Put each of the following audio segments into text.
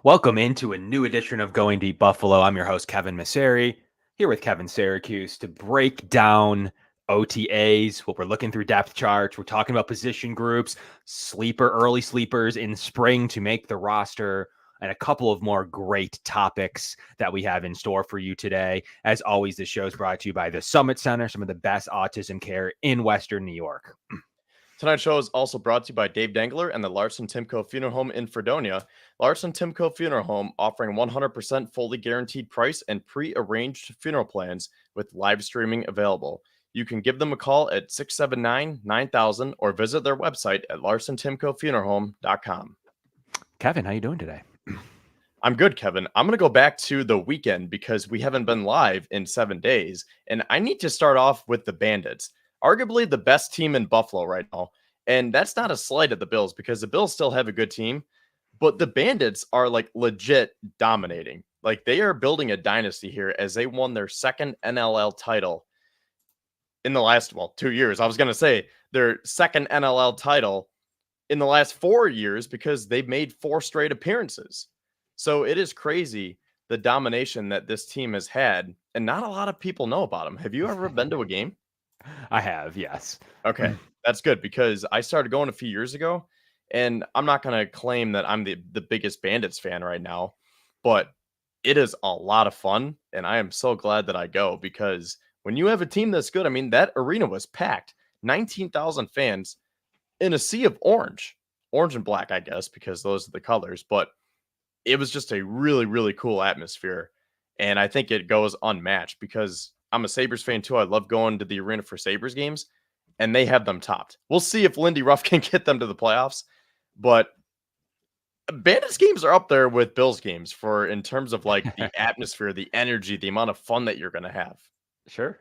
Welcome into a new edition of Going Deep Buffalo. I'm your host, Kevin Massare, here with Kevin Siracuse to break down OTAs. What we're looking through depth charts. We're talking about position groups, early sleepers in spring to make the roster, and a couple of more great topics that we have in store for you today. As always, this show is brought to you by the Summit Center, some of the best autism care in Western New York. Tonight's show is also brought to you by Dave Dengler and the Larson-Timko Funeral Home in Fredonia. Larson-Timko Funeral Home offering 100% fully guaranteed price and pre-arranged funeral plans with live streaming available. You can give them a call at 679-9000 or visit their website at larsontimkofuneralhome.com. Kevin, how you doing today? I'm good, Kevin. I'm going to go back to the weekend because we haven't been live in 7 days, and I need to start off with the Bandits. Arguably the best team in Buffalo right now. And that's not a slight at the Bills because the Bills still have a good team, but the Bandits are like legit dominating. Like they are building a dynasty here as they won their second NLL title in the last, 2 years. I was going to say their second NLL title in the last 4 years because they've made 4 straight appearances. So it is crazy the domination that this team has had. And not a lot of people know about them. Have you ever been to a game? I have, yes. Okay, that's good because I started going a few years ago, and I'm not going to claim that I'm the biggest Bandits fan right now, but it is a lot of fun, and I am so glad that I go because when you have a team that's good, I mean, that arena was packed, 19,000 fans in a sea of orange and black, I guess, because those are the colors, but it was just a really, really cool atmosphere, and I think it goes unmatched because I'm a Sabres fan too. I love going to the arena for Sabres games, and they have them topped. We'll see if Lindy Ruff can get them to the playoffs, but Bandits games are up there with Bills games in terms of like the atmosphere, the energy, the amount of fun that you're going to have. Sure.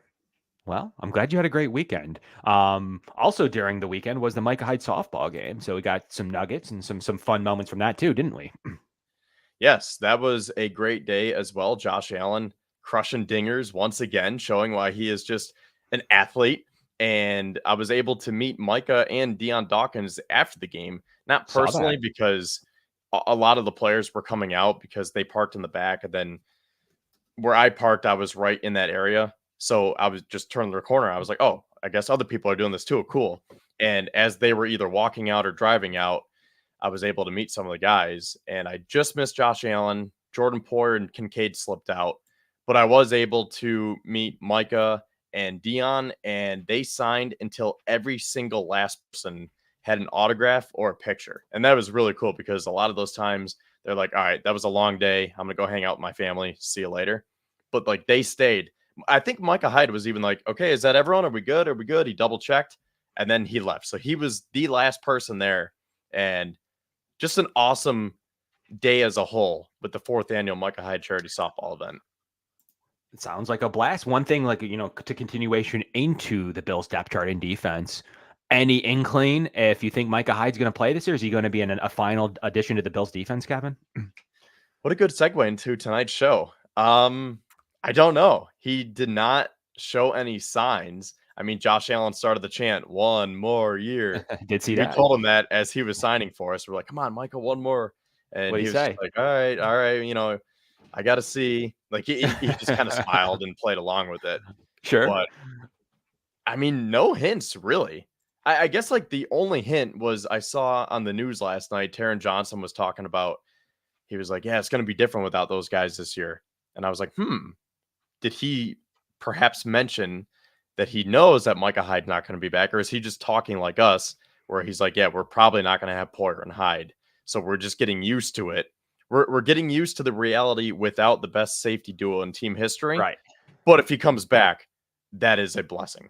Well, I'm glad you had a great weekend. Also during the weekend was the Micah Hyde softball game. So we got some nuggets and some fun moments from that too, didn't we? Yes, that was a great day as well. Josh Allen crushing dingers once again, showing why he is just an athlete. And I was able to meet Micah and Dion Dawkins after the game, not personally because a lot of the players were coming out because they parked in the back. And then where I parked, I was right in that area. So I was just turning the corner. I was like, oh, I guess other people are doing this too. Cool. And as they were either walking out or driving out, I was able to meet some of the guys. And I just missed Josh Allen. Jordan Poyer and Kincaid slipped out. But I was able to meet Micah and Dion, and they signed until every single last person had an autograph or a picture. And that was really cool because a lot of those times they're like, all right, that was a long day. I'm going to go hang out with my family. See you later. But like they stayed. I think Micah Hyde was even like, okay, is that everyone? Are we good? Are we good? He double checked and then he left. So he was the last person there. And just an awesome day as a whole with the 4th annual Micah Hyde charity softball event. It sounds like a blast. One thing, to continuation into the Bills depth chart in defense. Any inkling if you think Micah Hyde's going to play this year? Is he going to be in a final addition to the Bills defense, Kevin? What a good segue into tonight's show. I don't know. He did not show any signs. I mean, Josh Allen started the chant, 1 more year. Did see that. We told him that as he was signing for us. We're like, come on, Michael, 1 more. And What'd he he was say? just like, all right. I got to see. Like, he just kind of smiled and played along with it. Sure. But, I mean, no hints, really. I guess, like, the only hint was I saw on the news last night, Taron Johnson was talking about, he was like, yeah, it's going to be different without those guys this year. And I was like, did he perhaps mention that he knows that Micah Hyde's not going to be back? Or is he just talking like us, where he's like, yeah, we're probably not going to have Poyer and Hyde. So we're just getting used to it. We're getting used to the reality without the best safety duo in team history. Right. But if he comes back, that is a blessing.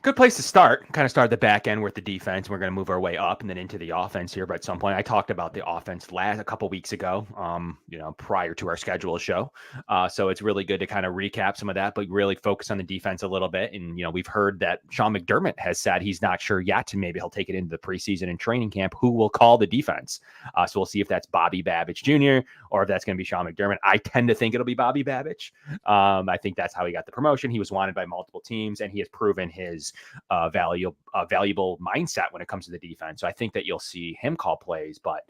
Good place to start. Kind of start at the back end with the defense. We're going to move our way up and then into the offense here. But at some point, I talked about the offense a couple weeks ago, prior to our schedule show. So it's really good to kind of recap some of that, but really focus on the defense a little bit. And, we've heard that Sean McDermott has said he's not sure yet, and maybe he'll take it into the preseason and training camp, who will call the defense. So we'll see if that's Bobby Babich Jr. or if that's going to be Sean McDermott. I tend to think it'll be Bobby Babich. I think that's how he got the promotion. He was wanted by multiple teams, and he has proven his valuable mindset when it comes to the defense. So I think that you'll see him call plays, but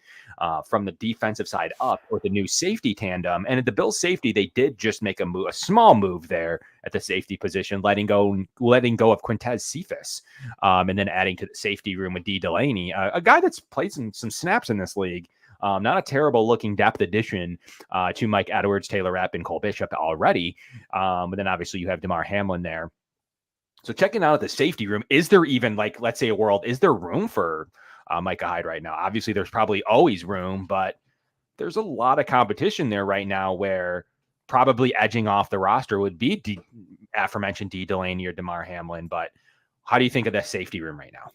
from the defensive side up with the new safety tandem and the Bills safety, they did just make a small move there at the safety position, letting go of Quintez Cephas, and then adding to the safety room with D. Delaney, a guy that's played some snaps in this league. Not a terrible looking depth addition to Mike Edwards, Taylor Rapp, and Cole Bishop already. But then obviously you have DeMar Hamlin there. So checking out the safety room, is there even, like, let's say is there room for Micah Hyde right now? Obviously there's probably always room, but there's a lot of competition there right now where probably edging off the roster would be aforementioned D. Delaney or DeMar Hamlin. But how do you think of that safety room right now?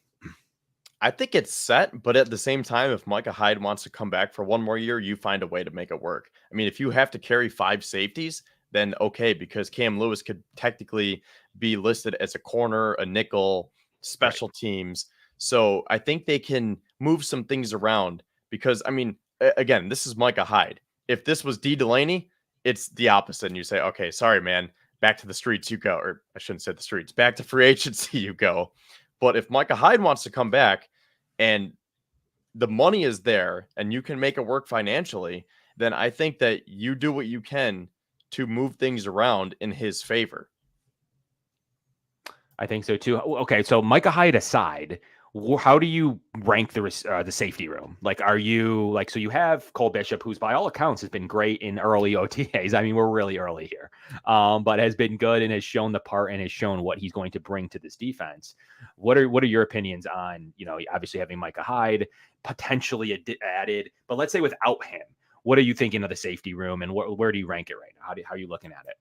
I think it's set, but at the same time, if Micah Hyde wants to come back for one more year, you find a way to make it work. I mean, if you have to carry 5 safeties, then okay, because Cam Lewis could technically be listed as a corner, a nickel, special teams. So I think they can move some things around because, I mean, again, this is Micah Hyde. If this was D. Delaney, it's the opposite. And you say, okay, sorry, man, back to the streets you go. Or I shouldn't say the streets, back to free agency you go. But if Micah Hyde wants to come back and the money is there and you can make it work financially, then I think that you do what you can to move things around in his favor. I think so too. Okay, so Micah Hyde aside, how do you rank the safety room? Like, are you like, so you have Cole Bishop, who's by all accounts has been great in early OTAs. I mean, we're really early here, but has been good and has shown the part and has shown what he's going to bring to this defense. What are your opinions on, obviously having Micah Hyde potentially added, but let's say without him, what are you thinking of the safety room and where do you rank it right now? How are you looking at it?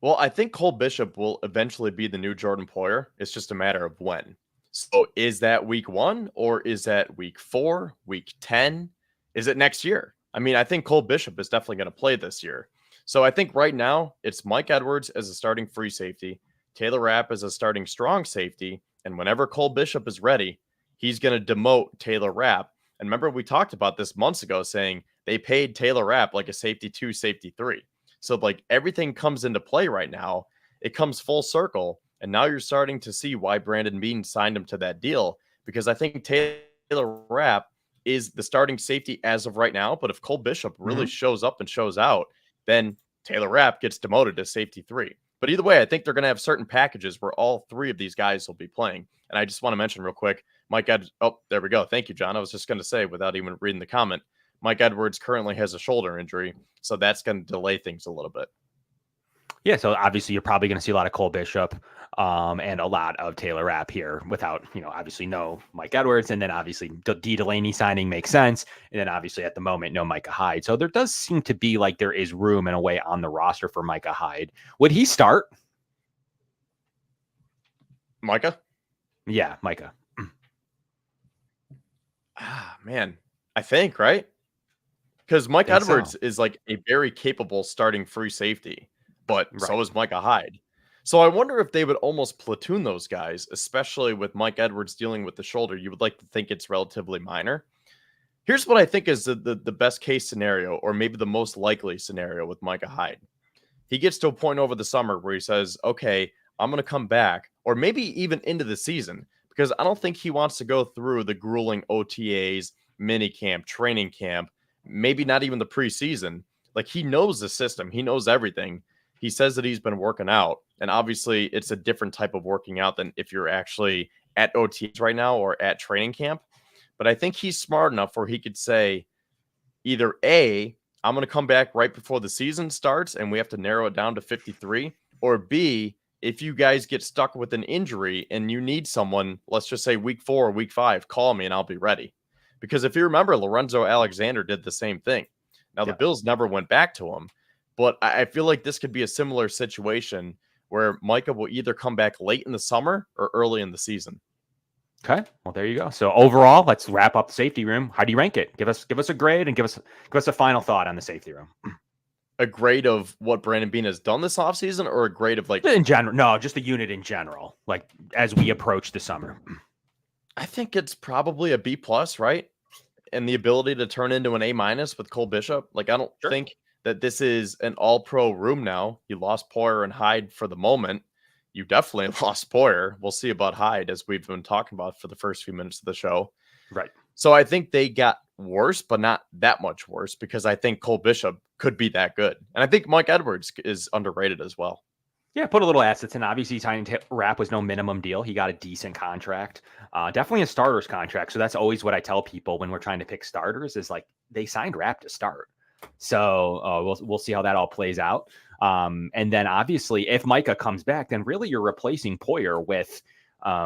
Well, I think Cole Bishop will eventually be the new Jordan Poyer. It's just a matter of when. So is that week 1 or is that week 4, week 10? Is it next year? I mean, I think Cole Bishop is definitely going to play this year. So I think right now it's Mike Edwards as a starting free safety, Taylor Rapp as a starting strong safety, and whenever Cole Bishop is ready, he's going to demote Taylor Rapp. And remember, we talked about this months ago saying they paid Taylor Rapp like a safety 2, safety 3. So like everything comes into play right now. It comes full circle. And now you're starting to see why Brandon Beane signed him to that deal, because I think Taylor Rapp is the starting safety as of right now. But if Cole Bishop really shows up and shows out, then Taylor Rapp gets demoted to safety 3. But either way, I think they're going to have certain packages where all 3 of these guys will be playing. And I just want to mention real quick, Mike Edwards. Oh, there we go. Thank you, John. I was just going to say, without even reading the comment, Mike Edwards currently has a shoulder injury. So that's going to delay things a little bit. Yeah, so obviously you're probably going to see a lot of Cole Bishop and a lot of Taylor Rapp here without, obviously no Mike Edwards. And then obviously D. Delaney signing makes sense. And then obviously at the moment, no Micah Hyde. So there does seem to be like there is room in a way on the roster for Micah Hyde. Would he start? Micah? Yeah, Micah. Man, I think, right? Because Mike Edwards is like a very capable starting free safety, but so is Micah Hyde. So I wonder if they would almost platoon those guys, especially with Mike Edwards dealing with the shoulder. You would like to think it's relatively minor. Here's what I think is the best case scenario, or maybe the most likely scenario with Micah Hyde. He gets to a point over the summer where he says, okay, I'm going to come back, or maybe even into the season, because I don't think he wants to go through the grueling OTAs, mini camp, training camp, maybe not even the preseason. Like, he knows the system. He knows everything. He says that he's been working out, and obviously it's a different type of working out than if you're actually at OTAs right now or at training camp. But I think he's smart enough where he could say either A, I'm going to come back right before the season starts and we have to narrow it down to 53, or B, if you guys get stuck with an injury and you need someone, let's just say week 4 or week 5, call me and I'll be ready. Because if you remember, Lorenzo Alexander did the same thing. Now, the Bills never went back to him, but I feel like this could be a similar situation where Micah will either come back late in the summer or early in the season. Okay, well, there you go. So overall, let's wrap up the safety room. How do you rank it? Give us a grade and give us a final thought on the safety room. A grade of what Brandon Beane has done this offseason, or a grade of like in general? No, just the unit in general, like as we approach the summer. I think it's probably a B+, right? And the ability to turn into an A- with Cole Bishop. Like, I don't think that this is an all-pro room now. You lost Poyer and Hyde for the moment. you definitely lost Poyer. We'll see about Hyde, as we've been talking about for the first few minutes of the show. Right. So I think they got worse, but not that much worse, because I think Cole Bishop could be that good. And I think Mike Edwards is underrated as well. Yeah, put a little assets in. Obviously, signing Rapp was no minimum deal. He got a decent contract, definitely a starter's contract. So that's always what I tell people when we're trying to pick starters is like they signed Rapp to start. So we'll see how that all plays out. And then obviously, if Micah comes back, then really you're replacing Poyer with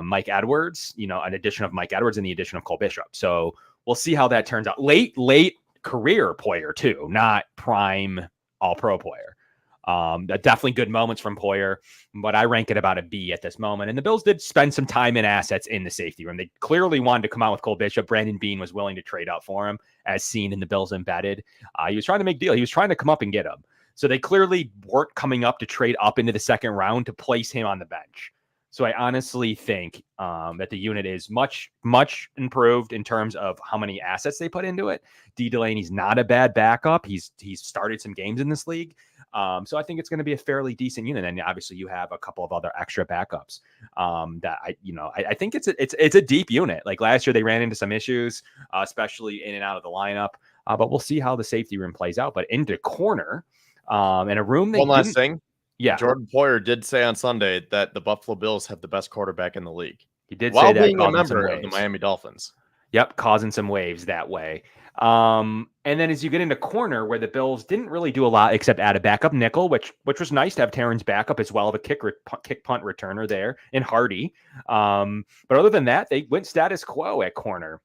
Mike Edwards. An addition of Mike Edwards and the addition of Cole Bishop. So we'll see how that turns out. Late career Poyer too, not prime All-Pro Poyer. Definitely good moments from Poyer, but I rank it about a B at this moment. And the Bills did spend some time and assets in the safety room. They clearly wanted to come out with Cole Bishop. Brandon Beane was willing to trade up for him, as seen in the Bills embedded. He was trying to make deal. He was trying to come up and get him. So they clearly weren't coming up to trade up into the second round to place him on the bench. So I honestly think that the unit is much, much improved in terms of how many assets they put into it. D. Delaney's not a bad backup. He's started some games in this league. So I think it's going to be a fairly decent unit. And obviously you have a couple of other extra backups that I think it's a deep unit. Like last year they ran into some issues, especially in and out of the lineup. But we'll see how the safety room plays out. But into corner in a room. One last thing. Yeah. Jordan Poyer did say on Sunday that the Buffalo Bills have the best quarterback in the league. He did while say that, being a member of the Miami Dolphins. Yep, causing some waves that way. And then as you get into corner, where the Bills didn't really do a lot except add a backup nickel, which was nice to have Terron's backup as well of a kick punt returner there in Hardy. But other than that, they went status quo at corner.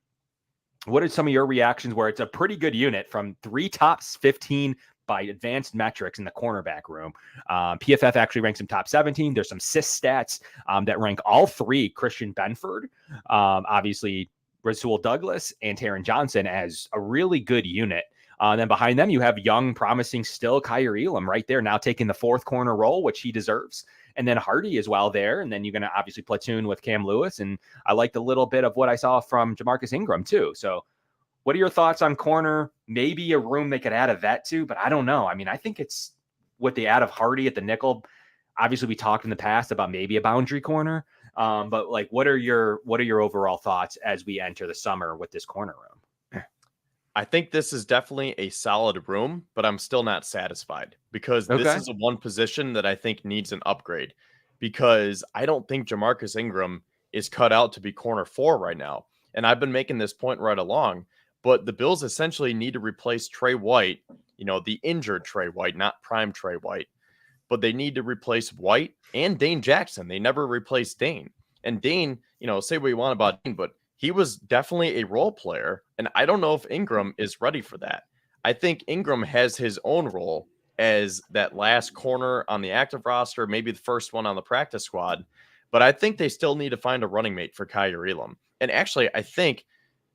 What are some of your reactions where it's a pretty good unit from 3 tops 15 by advanced metrics in the cornerback room? PFF actually ranks them top 17. There's some SIS stats that rank all 3 Christian Benford, obviously Rasul Douglas, and Taron Johnson as a really good unit. Then behind them, you have young, promising still Kyer Elam right there, now taking the 4th corner role, which he deserves. And then Hardy as well there. And then you're going to obviously platoon with Cam Lewis. And I liked a little bit of what I saw from Jamarcus Ingram too. So what are your thoughts on corner? Maybe a room they could add a vet to, but I don't know. I mean, I think it's with the add of Hardy at the nickel. Obviously, we talked in the past about maybe a boundary corner. But like, what are your overall thoughts as we enter the summer with this corner room? I think this is definitely a solid room, but I'm still not satisfied because this is one position that I think needs an upgrade, because I don't think Jamarcus Ingram is cut out to be corner 4 right now. And I've been making this point right along, but the Bills essentially need to replace Trey White, the injured Trey White, not prime Trey White, but they need to replace White and Dane Jackson. They never replaced Dane. And Dane, say what you want about Dane, but he was definitely a role player. And I don't know if Ingram is ready for that. I think Ingram has his own role as that last corner on the active roster, maybe the first one on the practice squad. But I think they still need to find a running mate for Kyer Elam. And actually, I think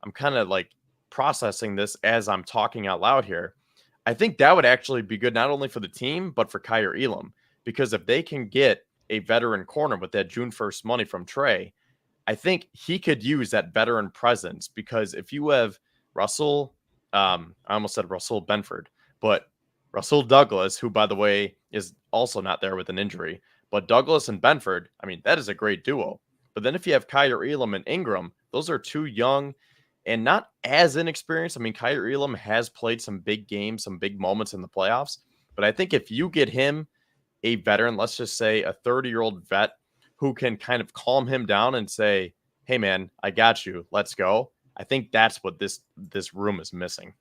I'm kind of like processing this as I'm talking out loud here. I think that would actually be good, not only for the team, but for Kyer Elam. Because if they can get a veteran corner with that June 1st money from Trey, I think he could use that veteran presence. Because if you have Russell, I almost said Russell Benford, but Rasul Douglas, who, by the way, is also not there with an injury, but Douglas and Benford, I mean, that is a great duo. But then if you have Kyer Elam and Ingram, those are 2 young and not as inexperienced. I mean, Kyer Elam has played some big games, some big moments in the playoffs. But I think if you get him a veteran, let's just say a 30-year-old vet who can kind of calm him down and say, hey, man, I got you. Let's go. I think that's what this room is missing.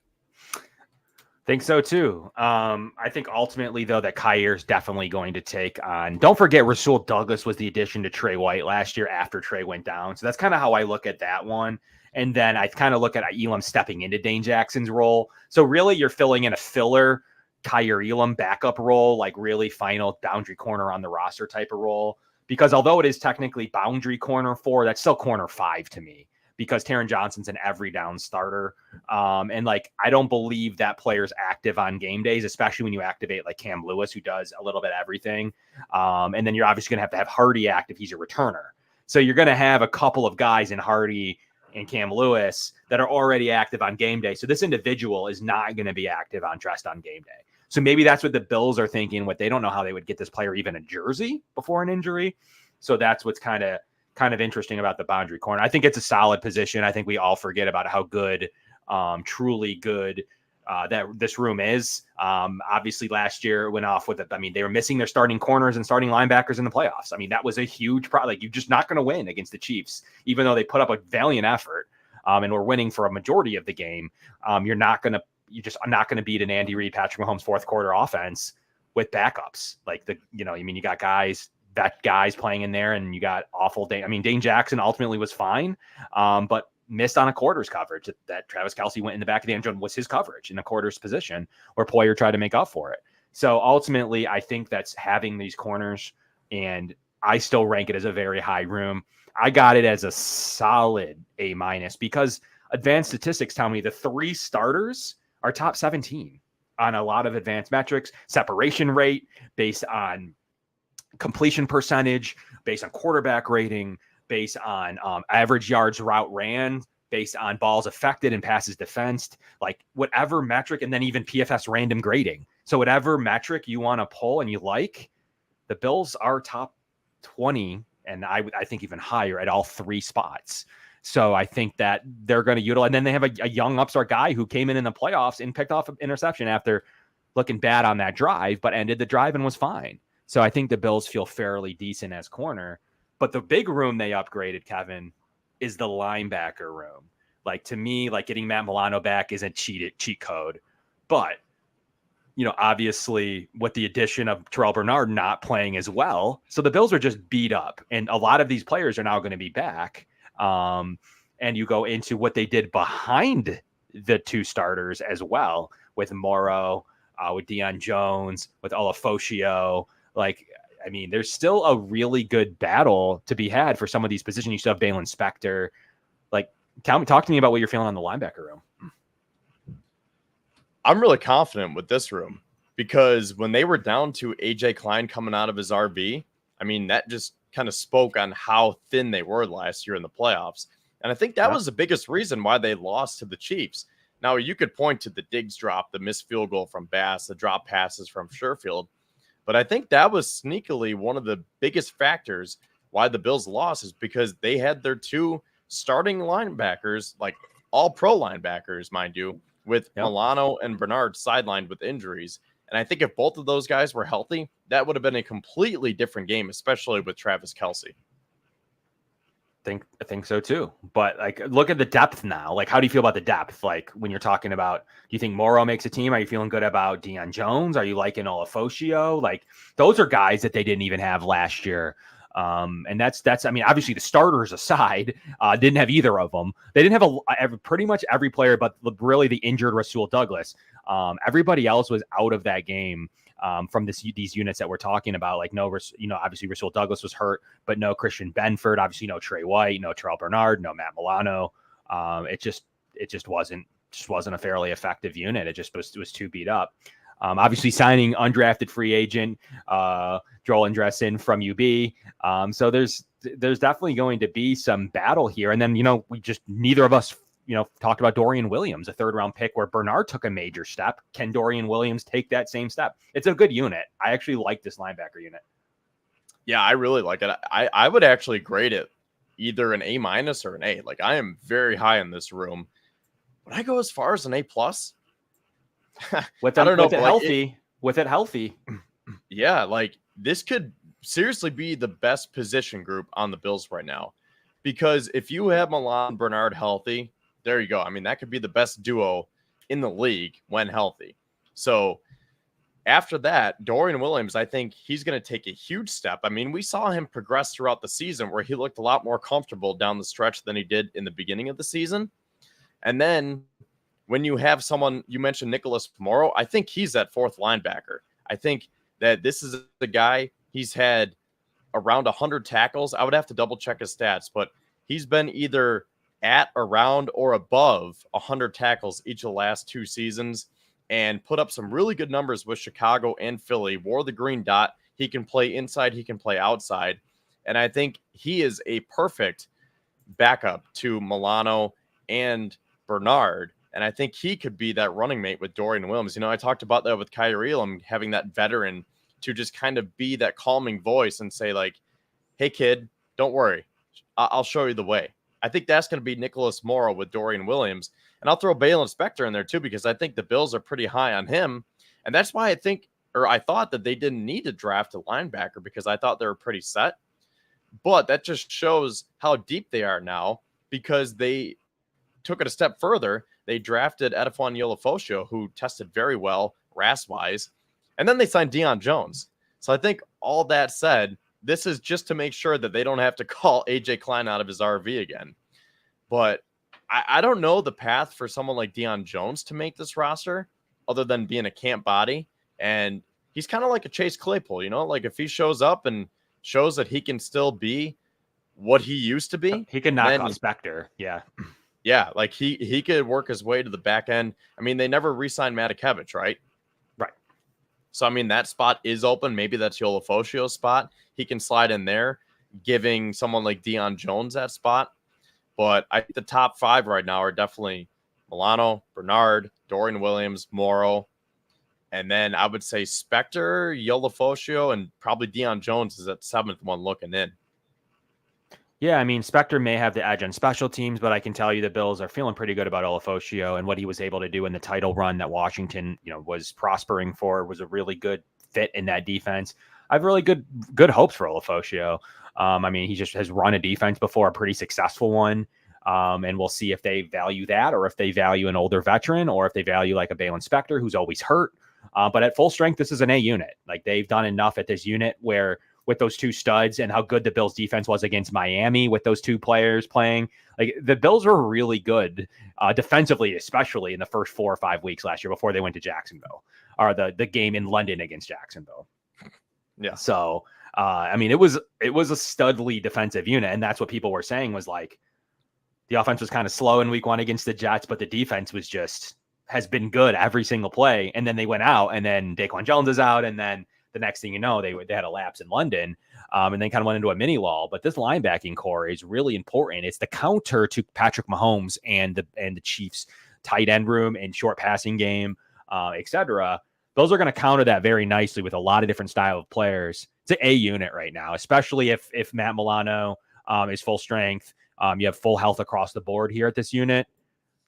Think so too. I think ultimately, though, that Kyer's definitely going to take on. Don't forget, Rasul Douglas was the addition to Trey White last year after Trey went down. So that's kind of how I look at that one. And then I kind of look at Elam stepping into Dane Jackson's role. So really, you're filling in a filler Kyer Elam backup role, like really final boundary corner on the roster type of role. Because although it is technically boundary corner 4, that's still corner 5 to me. Because Taron Johnson's an every down starter. And like, I don't believe that player's active on game days, especially when you activate like Cam Lewis, who does a little bit of everything. And then you're obviously going to have Hardy active. He's a returner. So you're going to have a couple of guys in Hardy and Cam Lewis that are already active on game day. So this individual is not going to be active on dressed on game day. So maybe that's what the Bills are thinking. What they don't know how they would get this player even a jersey before an injury. So that's what's kind of interesting about the boundary corner. I think it's a solid position. I think we all forget about how good, truly good that this room is. Obviously last year it went off with it. I mean, they were missing their starting corners and starting linebackers in the playoffs. I mean, that was a huge problem. Like, you're just not going to win against the Chiefs, even though they put up a valiant effort and were winning for a majority of the game. You're just not going to beat an Andy Reid, Patrick Mahomes fourth quarter offense with backups. Like you got guys playing in there, and you got awful Dane. I mean, Dane Jackson ultimately was fine, but missed on a quarters coverage that Travis Kelce went in the back of the end zone was his coverage in a quarters position where Poyer tried to make up for it. So ultimately, I think that's having these corners, and I still rank it as a very high room. I got it as a solid A- because advanced statistics tell me the 3 starters are top 17 on a lot of advanced metrics, separation rate based on completion percentage, based on quarterback rating, based on average yards route ran, based on balls affected and passes defensed, like whatever metric, and then even PFS random grading. So whatever metric you want to pull and you like, the Bills are top 20, and I think even higher at all 3 spots. So I think that they're going to utilize, and then they have a young upstart guy who came in the playoffs and picked off an interception after looking bad on that drive, but ended the drive and was fine. So I think the Bills feel fairly decent as corner. But the big room they upgraded, Kevin, is the linebacker room. Like, to me, like, getting Matt Milano back isn't cheat code. But, obviously with the addition of Terrell Bernard not playing as well, so the Bills are just beat up. And a lot of these players are now going to be back. And you go into what they did behind the 2 starters as well, with Morrow, with Deion Jones, with Olafoshio. Like, I mean, there's still a really good battle to be had for some of these positions. You still have Dalen Spector. Like, talk to me about what you're feeling on the linebacker room. I'm really confident with this room because when they were down to AJ Klein coming out of his RV, I mean, that just kind of spoke on how thin they were last year in the playoffs. And I think that was the biggest reason why they lost to the Chiefs. Now, you could point to the Diggs drop, the missed field goal from Bass, the drop passes from Sherfield. But I think that was sneakily one of the biggest factors why the Bills lost, is because they had their 2 starting linebackers, like all pro linebackers, mind you, with Milano and Bernard sidelined with injuries. And I think if both of those guys were healthy, that would have been a completely different game, especially with Travis Kelce. I think so too. But like, look at the depth now. Like, how do you feel about the depth? Like, when you're talking about, do you think Morrow makes a team? Are you feeling good about Deion Jones? Are you liking Olafoshio? Like, those are guys that they didn't even have last year. And that's, I mean, obviously the starters aside, didn't have either of them. They didn't have pretty much every player, but really the injured Rasul Douglas. Everybody else was out of that game. From these units that we're talking about, like, obviously Rasul Douglas was hurt, but no Christian Benford, obviously no Trey White, no Terrell Bernard, no Matt Milano. It just wasn't a fairly effective unit. It was too beat up. Obviously signing undrafted free agent Joel Andressen from UB. So there's definitely going to be some battle here. And then, neither of us talked about Dorian Williams, a 3rd round pick where Bernard took a major step. Can Dorian Williams take that same step? It's a good unit. I actually like this linebacker unit. Yeah, I really like it. I would actually grade it either an A- or an A. Like, I am very high in this room. Would I go as far as an A+? With it healthy. Yeah, like, this could seriously be the best position group on the Bills right now. Because if you have Milan Bernard healthy, there you go. I mean, that could be the best duo in the league when healthy. So after that, Dorian Williams, I think he's going to take a huge step. I mean, we saw him progress throughout the season where he looked a lot more comfortable down the stretch than he did in the beginning of the season. And then when you have someone, you mentioned Nicholas Morrow, I think he's that 4th linebacker. I think that this is the guy, he's had around 100 tackles. I would have to double check his stats, but he's been either at, around, or above 100 tackles each of the last 2 seasons and put up some really good numbers with Chicago and Philly. Wore the green dot. He can play inside. He can play outside. And I think he is a perfect backup to Milano and Bernard. And I think he could be that running mate with Dorian Williams. I talked about that with Kyrie Elam, having that veteran to just kind of be that calming voice and say, like, hey, kid, don't worry. I'll show you the way. I think that's going to be Nicholas Morrow with Dorian Williams. And I'll throw Balin Spector in there too, because I think the Bills are pretty high on him. And that's why I thought that they didn't need to draft a linebacker, because I thought they were pretty set. But that just shows how deep they are now, because they took it a step further. They drafted Edifon Yolofosio, who tested very well RAS-wise. And then they signed Deion Jones. So I think all that said, this is just to make sure that they don't have to call AJ Klein out of his RV again. But I don't know the path for someone like Deion Jones to make this roster, other than being a camp body. And he's kind of like a Chase Claypool, like if he shows up and shows that he can still be what he used to be. He can knock off Spector. Yeah. Yeah. Like he could work his way to the back end. I mean, they never re-signed Matakevich, right? Right. So, I mean, that spot is open. Maybe that's Yolofosio's spot. He can slide in there, giving someone like Deion Jones that spot. But I think the top 5 right now are definitely Milano, Bernard, Dorian Williams, Morrow. And then I would say Spector, Yolofosio, and probably Deion Jones is that 7th one looking in. Yeah, I mean, Spector may have the edge on special teams, but I can tell you the Bills are feeling pretty good about Olofosio and what he was able to do in the title run that Washington, was prospering for, was a really good fit in that defense. I have really good hopes for Olofosio. I mean, he just has run a defense before, a pretty successful one. And we'll see if they value that, or if they value an older veteran, or if they value like a Balin Spector who's always hurt. But at full strength, this is an A unit. Like, they've done enough at this unit where, with those 2 studs and how good the Bills defense was against Miami with those 2 players playing, like, the Bills were really good defensively, especially in the first 4 or 5 weeks last year before they went to Jacksonville, or the game in London against Jacksonville. Yeah. So, I mean, it was a studly defensive unit. And that's what people were saying, was like, the offense was kind of slow in week 1 against the Jets, but the defense has been good every single play. And then they went out, and then Daquan Jones is out. And then the next thing you know, they had a lapse in London, and then kind of went into a mini lull. But this linebacking core is really important. It's the counter to Patrick Mahomes and the Chiefs' tight end room and short passing game, etc. Those are going to counter that very nicely with a lot of different style of players. It's an A unit right now, especially if Matt Milano is full strength. You have full health across the board here at this unit.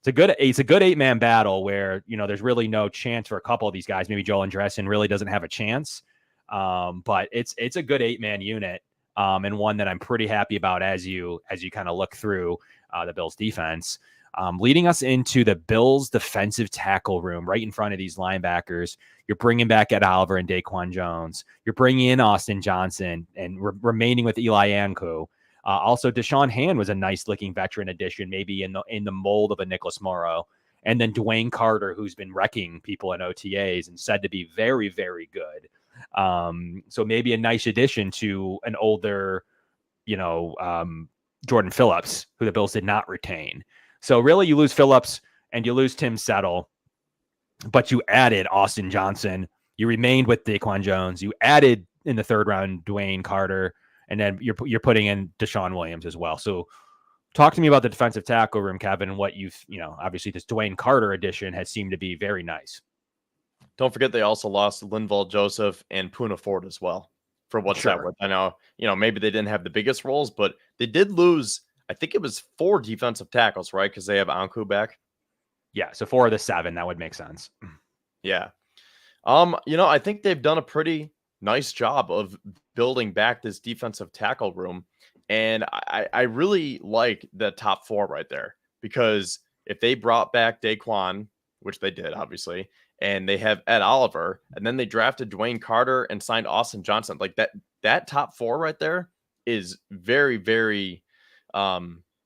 It's a good 8-man battle where, there's really no chance for a couple of these guys. Maybe Joel Andressen really doesn't have a chance. But it's a good 8-man unit, and one that I'm pretty happy about as you kind of look through the Bills defense, leading us into the Bills defensive tackle room right in front of these linebackers. You're bringing back Ed Oliver and Daquan Jones. You're bringing in Austin Johnson and remaining with Eli Ankou. Also, Deshaun Hand was a nice looking veteran addition, maybe in the mold of a Nicholas Morrow. And then Dwayne Carter, who's been wrecking people in OTAs and said to be very, very good. So maybe a nice addition to an older, Jordan Phillips, who the Bills did not retain. So really, you lose Phillips and you lose Tim Settle, but you added Austin Johnson. You remained with Daquan Jones. You added in the 3rd round Dwayne Carter, and then you're putting in Deshaun Williams as well. So talk to me about the defensive tackle room, Kevin, and what obviously this Dwayne Carter addition has seemed to be very nice. Don't forget they also lost Linval Joseph and Puna Ford as well, for what's that worth. I know, maybe they didn't have the biggest roles, but they did lose, I think it was 4 defensive tackles, right? Because they have Ankou back. Yeah, so 4 of the 7, that would make sense. Yeah. I think they've done a pretty nice job of building back this defensive tackle room. And I really like the top 4 right there, because if they brought back Daquan, which they did, obviously, and they have Ed Oliver, and then they drafted Dwayne Carter and signed Austin Johnson, like that top 4 right there is very, very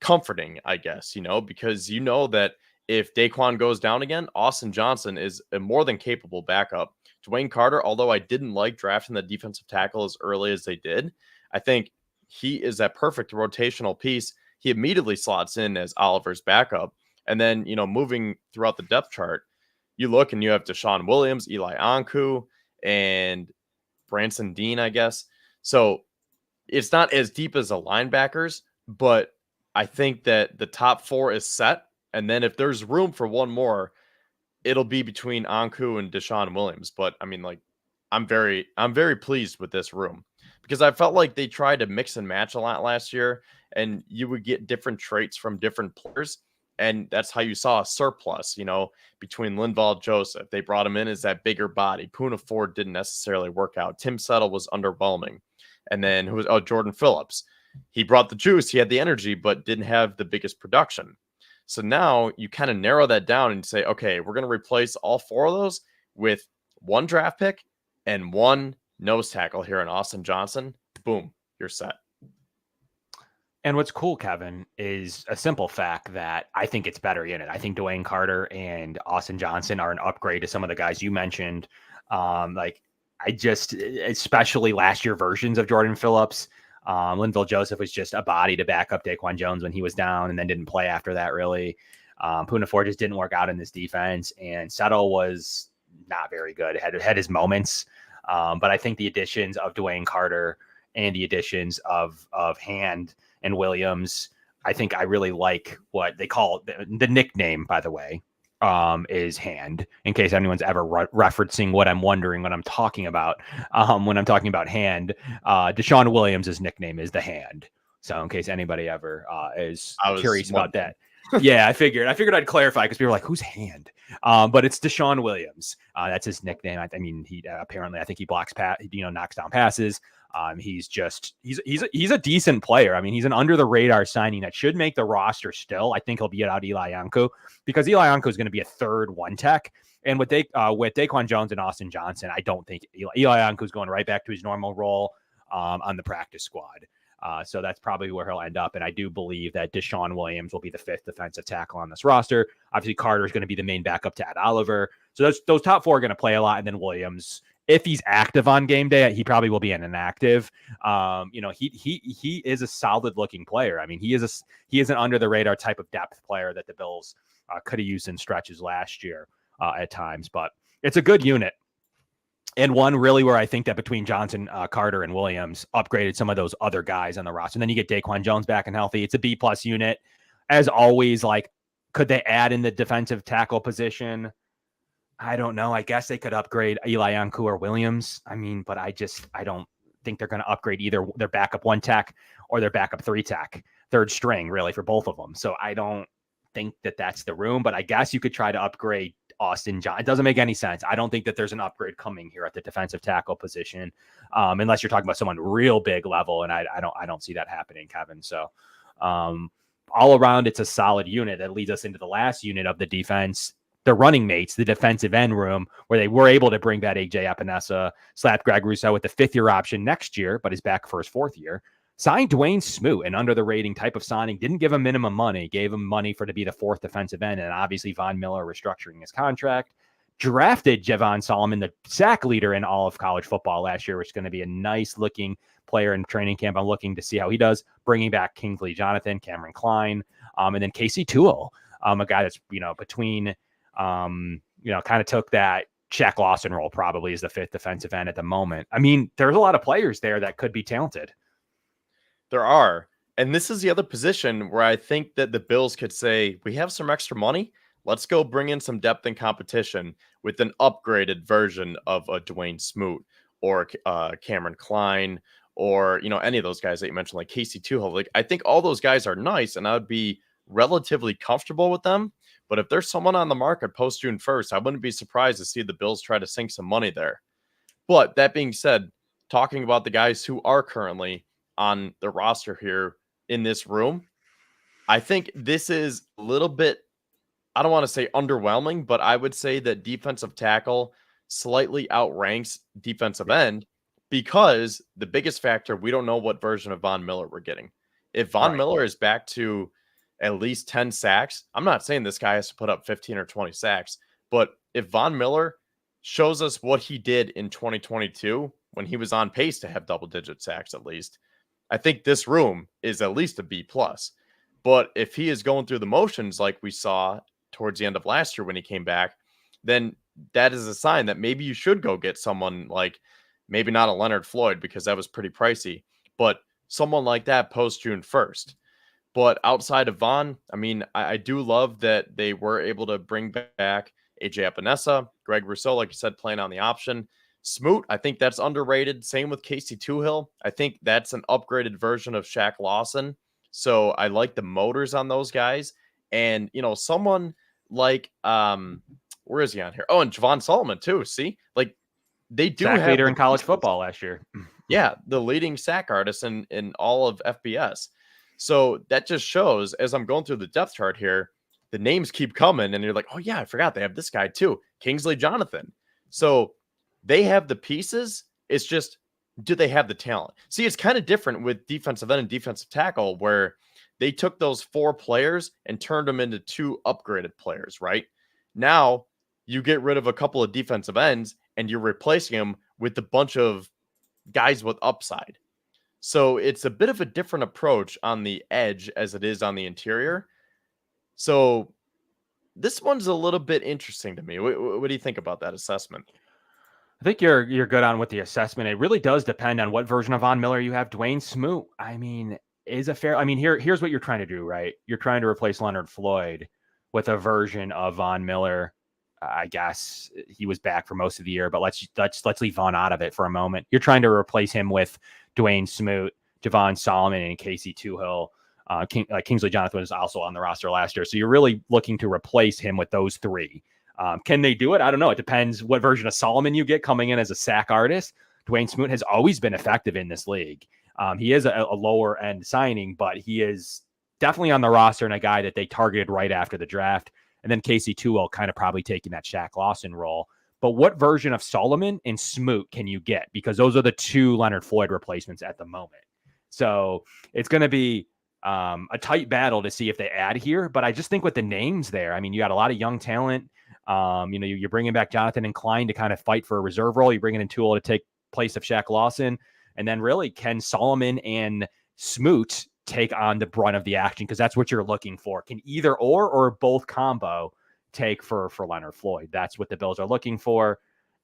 comforting, I guess, because that if Daquan goes down again, Austin Johnson is a more than capable backup. Dwayne Carter, although I didn't like drafting the defensive tackle as early as they did, I think he is that perfect rotational piece. He immediately slots in as Oliver's backup. And then, moving throughout the depth chart, you look and you have Deshaun Williams, Eli Ankou, and Branson Dean, I guess. So it's not as deep as the linebackers, but I think that the top 4 is set. And then if there's room for one more, it'll be between Anku and Deshaun Williams. But I mean, like, I'm very pleased with this room because I felt like they tried to mix and match a lot last year, and you would get different traits from different players. And that's how you saw a surplus, between Linval Joseph. They brought him in as that bigger body. Poona Ford didn't necessarily work out. Tim Settle was underwhelming. And then Jordan Phillips. He brought the juice, he had the energy, but didn't have the biggest production. So now you kind of narrow that down and say, okay, we're going to replace all four of those with one draft pick and one nose tackle here in Austin Johnson. Boom, you're set. And what's cool, Kevin, is a simple fact that I think it's better unit. I think Dwayne Carter and Austin Johnson are an upgrade to some of the guys you mentioned. Especially last year versions of Jordan Phillips. Linval Joseph was just a body to back up Daquan Jones when he was down and then didn't play after that, really. Poona Ford just didn't work out in this defense, and Settle was not very good. Had his moments, but I think the additions of Dwayne Carter and the additions of Hand and Williams, I think I really like what they call the nickname, by the way, is Hand, in case anyone's ever referencing what I'm wondering when I'm talking about. When I'm talking about Hand, Deshaun Williams' nickname is the Hand. So in case anybody ever is curious about that. Yeah, I figured I'd clarify because people were like, who's Hand? But it's Deshaun Williams. That's his nickname. I mean, he apparently, I think he blocks knocks down passes. He's a decent player. I mean, he's an under the radar signing that should make the roster still. I think he'll beat out Eli Anku because Eli Anku is going to be a third one tech. And with Daquan Jones and Austin Johnson, I don't think Eli Anku is going right back to his normal role on the practice squad. So that's probably where he'll end up. And I do believe that Deshaun Williams will be the fifth defensive tackle on this roster. Obviously, Carter is going to be the main backup to Ed Oliver. So those top four are going to play a lot. And then Williams, if he's active on game day, he probably will be an inactive. He is a solid looking player. I mean, he is an under the radar type of depth player that the Bills could have used in stretches last year at times, but it's a good unit. And one really where I think that between Johnson, Carter, and Williams upgraded some of those other guys on the roster. And then you get Daquan Jones back and healthy. It's a B+ unit. As always, like, could they add in the defensive tackle position? I don't know. I guess they could upgrade Eli Anku or Williams. I mean, but I don't think they're going to upgrade either their backup one tech or their backup three tech, third string, really, for both of them. So I don't think that that's the room, but I guess you could try to upgrade Austin John. It doesn't make any sense. I don't think that there's an upgrade coming here at the defensive tackle position, unless you're talking about someone real big level, and I don't see that happening, Kevin. So all around, it's a solid unit that leads us into the last unit of the defense, the running mates, the defensive end room, where they were able to bring back AJ Epinesa, slap Greg Rousseau with the 5th-year option next year, but is back for his 4th year. Signed Dwayne Smoot, an under the rating type of signing, didn't give him minimum money, gave him money to be the 4th defensive end, and obviously Von Miller restructuring his contract. Drafted Javon Solomon, the sack leader in all of college football last year, which is going to be a nice looking player in training camp. I'm looking to see how he does, bringing back Kingsley Jonathan, Cameron Klein, and then Casey Toole, a guy that's, between, kind of took that Shaq Lawson role probably as the 5th defensive end at the moment. I mean, there's a lot of players there that could be talented. There are. And this is the other position where I think that the Bills could say, we have some extra money. Let's go bring in some depth and competition with an upgraded version of a Dwayne Smoot or Cameron Klein or, any of those guys that you mentioned, like Casey Tuchel. Like, I think all those guys are nice and I would be relatively comfortable with them. But if there's someone on the market post June 1st, I wouldn't be surprised to see the Bills try to sink some money there. But that being said, talking about the guys who are currently on the roster here in this room, I think this is a little bit, I don't want to say underwhelming, but I would say that defensive tackle slightly outranks defensive end because the biggest factor, we don't know what version of Von Miller we're getting. If Von Miller is back to at least 10 sacks, I'm not saying this guy has to put up 15 or 20 sacks, but if Von Miller shows us what he did in 2022 when he was on pace to have double-digit sacks at least, I think this room is at least a B+. But if he is going through the motions like we saw towards the end of last year when he came back, then that is a sign that maybe you should go get someone like, maybe not a Leonard Floyd because that was pretty pricey, but someone like that post June 1st. But outside of Vaughn, I mean, I do love that they were able to bring back AJ Epinesa, Greg Rousseau, like you said, playing on the option. Smoot, I think that's underrated. Same with Casey Toohill. I think that's an upgraded version of Shaq Lawson. So I like the motors on those guys. And, someone like, where is he on here? Oh, and Javon Solomon too. See, like they do Sack have leader the in college pieces. football last year. Yeah, the leading sack artist in all of FBS. So that just shows, as I'm going through the depth chart here, the names keep coming, and you're like, oh yeah, I forgot they have this guy too, Kingsley Jonathan. So they have the pieces. It's just, do they have the talent? See, it's kind of different with defensive end and defensive tackle, where they took those 4 players and turned them into 2 upgraded players, right? Now you get rid of a couple of defensive ends and you're replacing them with a bunch of guys with upside. So it's a bit of a different approach on the edge as it is on the interior. So this one's a little bit interesting to me. What do you think about that assessment? I think you're good on with the assessment. It really does depend on what version of Von Miller you have. Dwayne Smoot, I mean, is a fair. I mean, here's what you're trying to do, right? You're trying to replace Leonard Floyd with a version of Von Miller. I guess he was back for most of the year, but let's leave Von out of it for a moment. You're trying to replace him with Dwayne Smoot, Javon Solomon, and Casey Toohill. Kingsley Jonathan was also on the roster last year, so you're really looking to replace him with those 3. Can they do it? I don't know. It depends what version of Solomon you get coming in as a sack artist. Dwayne Smoot has always been effective in this league. He is a lower end signing, but he is definitely on the roster and a guy that they targeted right after the draft. And then Casey Toohill kind of probably taking that Shaq Lawson role. But what version of Solomon and Smoot can you get? Because those are the 2 Leonard Floyd replacements at the moment. So it's going to be a tight battle to see if they add here. But I just think with the names there, I mean, you got a lot of young talent. You're bringing back Jonathan and Klein to kind of fight for a reserve role. You're bringing in Toohill to take place of Shaq Lawson. And then really, can Solomon and Smoot take on the brunt of the action? Because that's what you're looking for. Can either or both combo take for Leonard Floyd? That's what the Bills are looking for.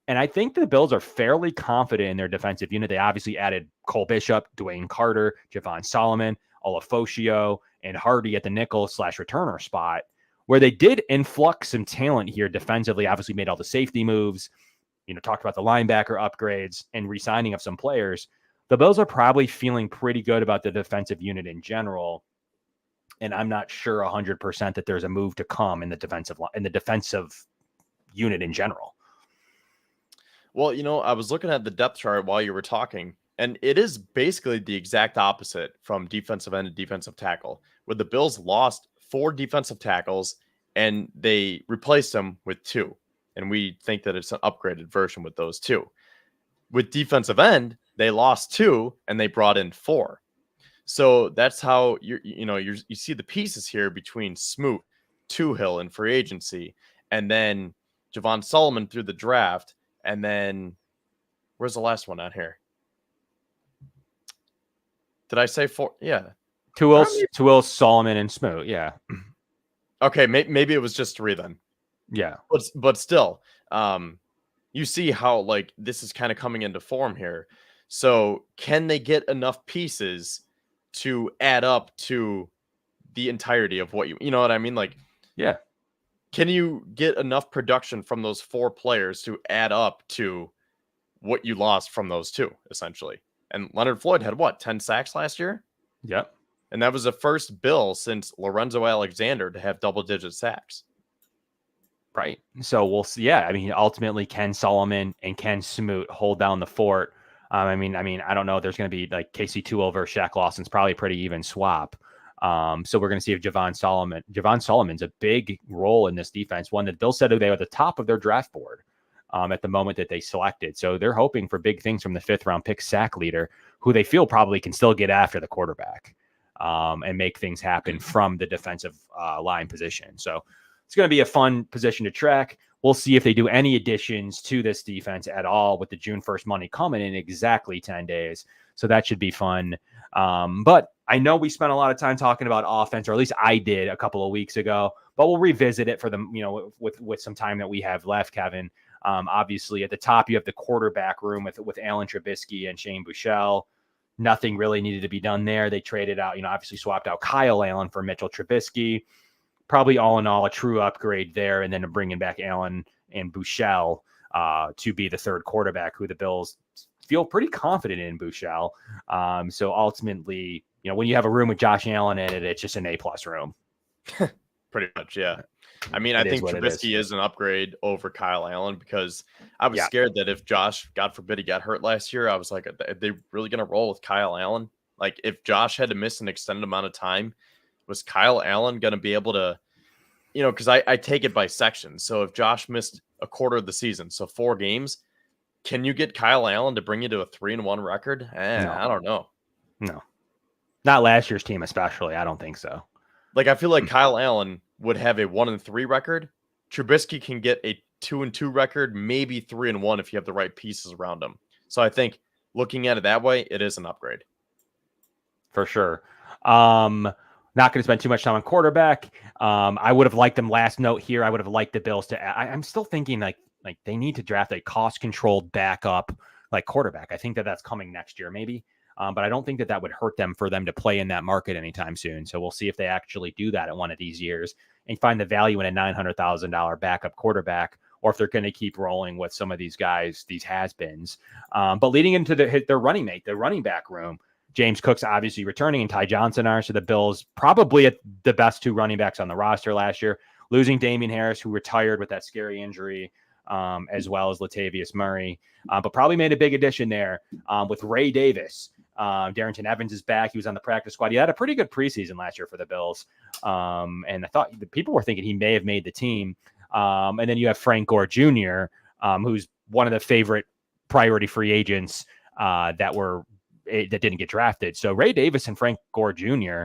And I think the Bills are fairly confident in their defensive unit. They obviously added Cole Bishop, Dwayne Carter, Javon Solomon, Olafoshio, and Hardy at the nickel/returner spot, where they did influx some talent here defensively. Obviously made all the safety moves, talked about the linebacker upgrades and re-signing of some players. The Bills are probably feeling pretty good about the defensive unit in general. And I'm not sure 100% that there's a move to come in the defensive unit in general. Well, I was looking at the depth chart while you were talking, and it is basically the exact opposite from defensive end to defensive tackle, where the Bills lost 4 defensive tackles and they replaced them with 2. And we think that it's an upgraded version with those 2. With defensive end, they lost 2 and they brought in 4. So that's how you see the pieces here between Smoot, Toohill in free agency, and then Javon Solomon through the draft. And then where's the last one on here? Did I say 4? Yeah. Toohill, Solomon, and Smoot. Yeah. Okay. Maybe it was just 3 then. Yeah. But still, you see how this is kind of coming into form here. So can they get enough pieces to add up to the entirety of what you know what I mean? Yeah. Can you get enough production from those 4 players to add up to what you lost from those 2, essentially? And Leonard Floyd had 10 sacks last year? Yep. And that was the first Bill since Lorenzo Alexander to have double-digit sacks. Right. So we'll see. Yeah. I mean, ultimately, can Solomon and can Smoot hold down the fort? I mean, I don't know. There's going to be Casey Toohill versus Shaq Lawson's probably a pretty even swap. So we're going to see if Javon Solomon's a big role in this defense. One that Bill said they were at the top of their draft board at the moment that they selected. So they're hoping for big things from the 5th round pick sack leader, who they feel probably can still get after the quarterback and make things happen from the defensive line position. So it's going to be a fun position to track. We'll see if they do any additions to this defense at all with the June 1st money coming in exactly 10 days. So that should be fun. But I know we spent a lot of time talking about offense, or at least I did a couple of weeks ago, but we'll revisit it for the, with some time that we have left, Kevin. Obviously at the top, you have the quarterback room with Alan Trubisky and Shane Buechele. nothing really needed to be done there. They traded out, obviously swapped out Kyle Allen for Mitchell Trubisky. Probably all in all a true upgrade there, and then bringing back Allen and Buechele to be the third quarterback, who the Bills feel pretty confident in Buechele. So ultimately, when you have a room with Josh Allen in it, it's just an A+ room. Pretty much, yeah. I mean, I think Trubisky is an upgrade over Kyle Allen, because I was scared that if Josh, God forbid, he got hurt last year, I was like, are they really going to roll with Kyle Allen? Like, if Josh had to miss an extended amount of time, was Kyle Allen going to be able to, because I take it by sections. So if Josh missed a quarter of the season, so 4 games, can you get Kyle Allen to bring you to a 3-1 record? No. I don't know. No, not last year's team, especially. I don't think so. Like, I feel like Kyle Allen would have a 1-3 record. Trubisky can get a 2-2 record, maybe 3-1 if you have the right pieces around him. So I think looking at it that way, it is an upgrade. For sure. Not going to spend too much time on quarterback. I would have liked them. Last note here, I would have liked the Bills to. I'm still thinking like they need to draft a cost-controlled backup like quarterback. I think that's coming next year, maybe. But I don't think that would hurt them for them to play in that market anytime soon. So we'll see if they actually do that in one of these years and find the value in a $900,000 backup quarterback, or if they're going to keep rolling with some of these guys, these has-beens. But leading into their running back room, James Cook's obviously returning and Ty Johnson are. So the Bills probably at the best 2 running backs on the roster last year, losing Damian Harris, who retired with that scary injury, as well as Latavius Murray, but probably made a big addition there with Ray Davis. Darrington Evans is back. He was on the practice squad. He had a pretty good preseason last year for the Bills. And I thought the people were thinking he may have made the team. And then you have Frank Gore Jr., who's one of the favorite priority free agents that didn't get drafted. So Ray Davis and Frank Gore Jr.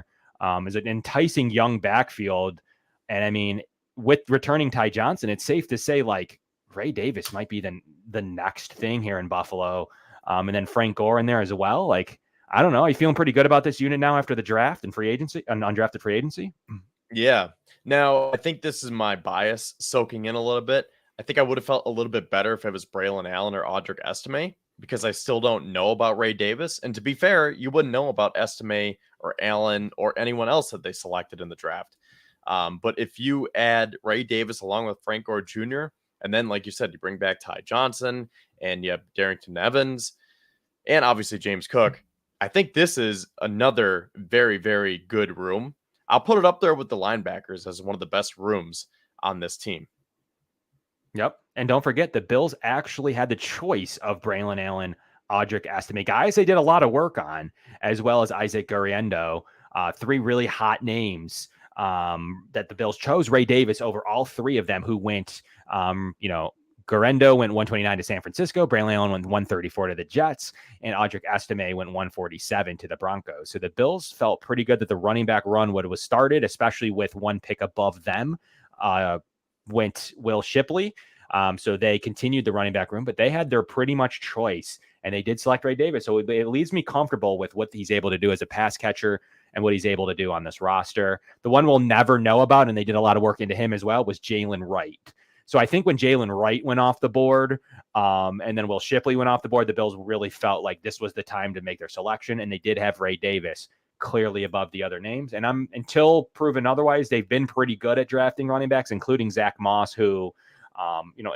Is an enticing young backfield. And I mean, with returning Ty Johnson, it's safe to say like Ray Davis might be the next thing here in Buffalo. And then Frank Gore in there as well. Like, I don't know. Are you feeling pretty good about this unit now after the draft and free agency and undrafted free agency? Yeah. Now, I think this is my bias soaking in a little bit. I think I would have felt a little bit better if it was Braylon Allen or Audric Estime, because I still don't know about Ray Davis. And to be fair, you wouldn't know about Estime or Allen or anyone else that they selected in the draft. But if you add Ray Davis along with Frank Gore Jr., and then, like you said, you bring back Ty Johnson and you have Darrington Evans and obviously James Cook, I think this is another very, very good room. I'll put it up there with the linebackers as one of the best rooms on this team. Yep. And don't forget, the Bills actually had the choice of Braylon Allen, Audric Estime, guys they did a lot of work on, as well as Isaac Guriendo, 3 really hot names that the Bills chose. Ray Davis over all 3 of them, who went, Guriendo went 129 to San Francisco, Braylon Allen went 134 to the Jets, and Audric Estime went 147 to the Broncos. So the Bills felt pretty good that the running back run was started, especially with 1 pick above them. Went Will Shipley. So they continued the running back room, but they had their pretty much choice, and they did select Ray Davis. So it leaves me comfortable with what he's able to do as a pass catcher and what he's able to do on this roster. The one we'll never know about, and they did a lot of work into him as well, was Jalen Wright. So I think when Jalen Wright went off the board, and then Will Shipley went off the board, the Bills really felt like this was the time to make their selection, and they did have Ray Davis clearly above the other names. And until proven otherwise, they've been pretty good at drafting running backs, including Zach Moss, who,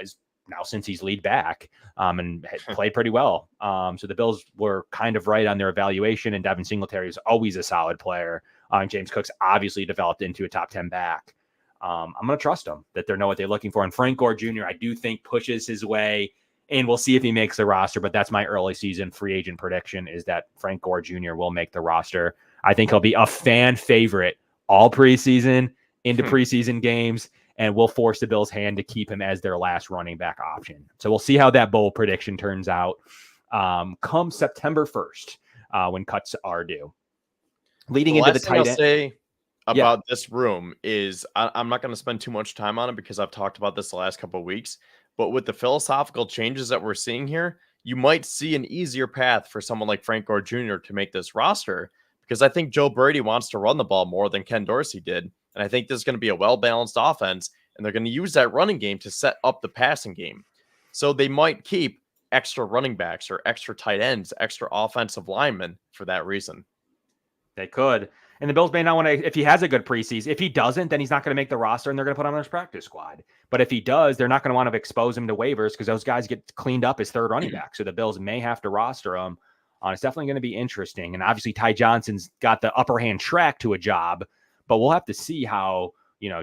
is now since he's lead back, and played pretty well. So the Bills were kind of right on their evaluation, and Devin Singletary is always a solid player. James Cook's obviously developed into a top 10 back. I'm going to trust them that they know what they're looking for. And Frank Gore Jr., I do think pushes his way, and we'll see if he makes the roster, but that's my early season free agent prediction, is that Frank Gore Jr. will make the roster. I think he'll be a fan favorite all preseason, into preseason games, and will force the Bills' hand to keep him as their last running back option. So we'll see how that bowl prediction turns out come September 1st when cuts are due. Leading into the tight end. About this room is I'm not going to spend too much time on it because I've talked about this the last couple of weeks, but with the philosophical changes that we're seeing here, you might see an easier path for someone like Frank Gore Jr. to make this roster, because I think Joe Brady wants to run the ball more than Ken Dorsey did. And I think this is going to be a well-balanced offense, and they're going to use that running game to set up the passing game. So they might keep extra running backs or extra tight ends, extra offensive linemen for that reason. They could. And the Bills may not want to, if he has a good preseason. If he doesn't, then he's not going to make the roster and they're going to put him on his practice squad. But if he does, they're not going to want to expose him to waivers because those guys get cleaned up as third running back. So the Bills may have to roster him. It's definitely going to be interesting. And obviously Ty Johnson's got the upper hand track to a job, but we'll have to see how,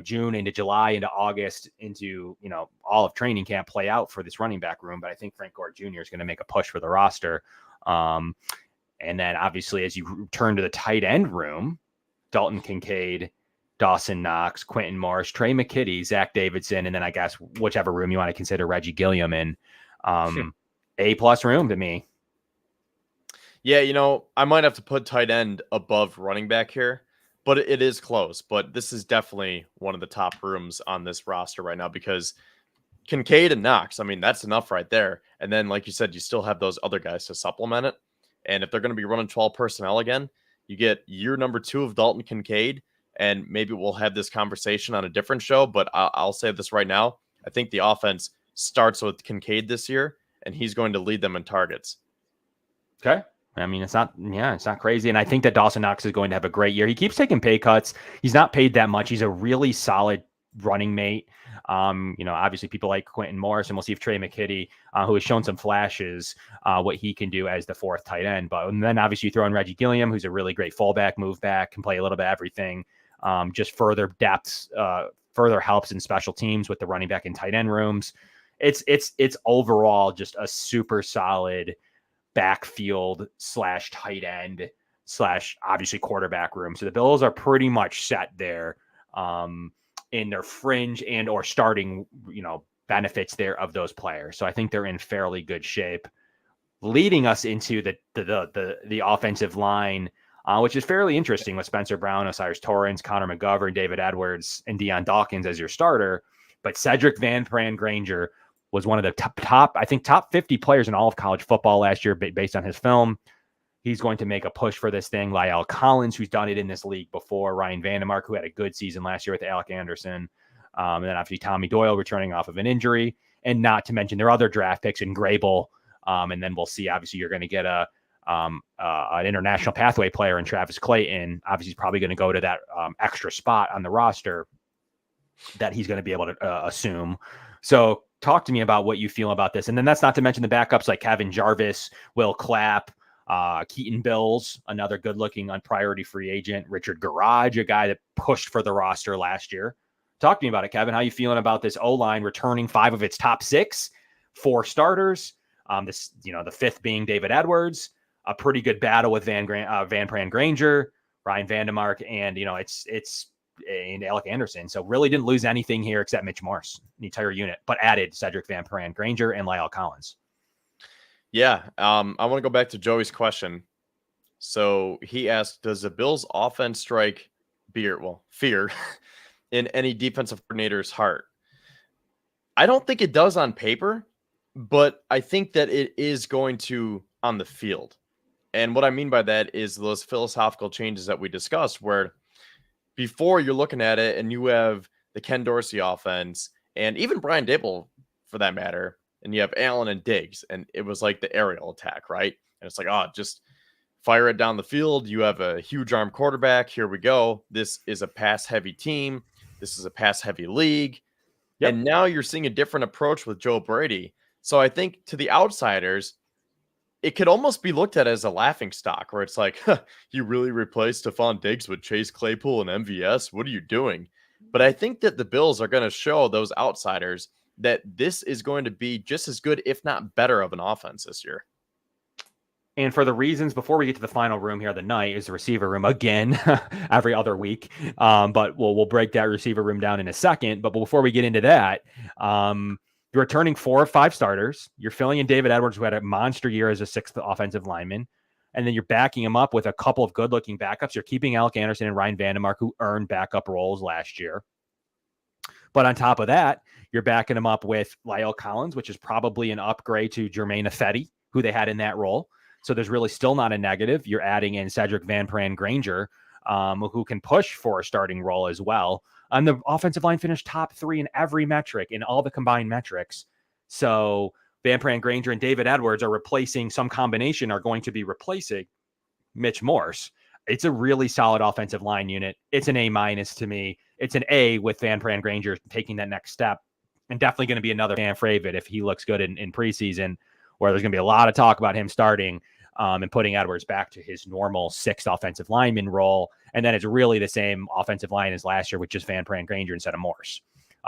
June into July into August into, all of training camp play out for this running back room. But I think Frank Gore Jr. is going to make a push for the roster. And then obviously as you turn to the tight end room, Dalton Kincaid, Dawson Knox, Quentin Morris, Trey McKitty, Zach Davidson, and then I guess whichever room you want to consider Reggie Gilliam in. A+ room to me. Yeah, I might have to put tight end above running back here, but it is close. But this is definitely one of the top rooms on this roster right now because Kincaid and Knox, I mean, that's enough right there. And then, like you said, you still have those other guys to supplement it. And if they're going to be running 12 personnel again, you get year number 2 of Dalton Kincaid, and maybe we'll have this conversation on a different show, but I'll say this right now. I think the offense starts with Kincaid this year, and he's going to lead them in targets. Okay. I mean, it's not crazy. And I think that Dawson Knox is going to have a great year. He keeps taking pay cuts. He's not paid that much. He's a really solid running mate. Obviously people like Quentin Morris, and we'll see if Trey McKitty, who has shown some flashes, what he can do as the 4th tight end. But and then obviously you throw in Reggie Gilliam, who's a really great fullback, move back, can play a little bit of everything. Just further depth, further helps in special teams with the running back and tight end rooms. It's overall just a super solid backfield / tight end / obviously quarterback room. So the Bills are pretty much set there in their fringe and or starting, benefits there of those players. So I think they're in fairly good shape, leading us into the offensive line, which is fairly interesting with Spencer Brown, Osiris Torrance, Connor McGovern, David Edwards, and Deion Dawkins as your starter. But Cedric Van Pran Granger was one of the top 50 players in all of college football last year based on his film. He's going to make a push for this thing. Lyle Collins, who's done it in this league before. Ryan Vandemark, who had a good season last year with Alec Anderson. And then obviously Tommy Doyle returning off of an injury. And not to mention their other draft picks in Grable. And then we'll see, obviously, you're going to get an international pathway player in Travis Clayton. Obviously, he's probably going to go to that extra spot on the roster that he's going to be able to assume. So talk to me about what you feel about this. And then that's not to mention the backups like Kevin Jarvis, Will Clapp, Keaton Bills, another good-looking priority free agent, Richard Garage, a guy that pushed for the roster last year. Talk to me about it, Kevin. How you feeling about this O-line returning 5 of its top 6, 4 starters? The 5th being David Edwards, a pretty good battle with Van Pran Granger, Ryan Vandemark, and and Alec Anderson. So really didn't lose anything here except Mitch Morse, the entire unit, but added Cedric Van Pran Granger and Lyle Collins. Yeah. I want to go back to Joey's question. So he asked, does the Bills offense strike fear in any defensive coordinator's heart? I don't think it does on paper, but I think that it is going to on the field. And what I mean by that is those philosophical changes that we discussed, where before you're looking at it and you have the Ken Dorsey offense and even Brian Dable for that matter, and you have Allen and Diggs, and it was like the aerial attack, right? And it's like, just fire it down the field. You have a huge arm quarterback. Here we go. This is a pass-heavy team. This is a pass-heavy league. Yep. And now you're seeing a different approach with Joe Brady. So I think to the outsiders, it could almost be looked at as a laughing stock where it's like, you really replaced Stephon Diggs with Chase Claypool and MVS? What are you doing? But I think that the Bills are going to show those outsiders that this is going to be just as good, if not better, of an offense this year. And for the reasons, before we get to the final room here of the night, is the receiver room again, every other week. But we'll break that receiver room down in a second. But before we get into that, you're returning 4 of 5 starters. You're filling in David Edwards, who had a monster year as a 6th offensive lineman. And then you're backing him up with a couple of good-looking backups. You're keeping Alec Anderson and Ryan Vandemark, who earned backup roles last year. But on top of that, you're backing him up with Lyle Collins, which is probably an upgrade to Jermaine Ifedi, who they had in that role. So there's really still not a negative. You're adding in Cedric Van Pran Granger, who can push for a starting role as well. And the offensive line finished top 3 in every metric, in all the combined metrics. So Van Pran Granger and David Edwards are replacing some combination are going to be replacing Mitch Morse. It's a really solid offensive line unit. It's an A- to me. It's an A with Van Pran Granger taking that next step, and definitely going to be another fan favorite if he looks good in preseason, where there's going to be a lot of talk about him starting and putting Edwards back to his normal sixth offensive lineman role. And then it's really the same offensive line as last year with just Van Pran Granger instead of Morse.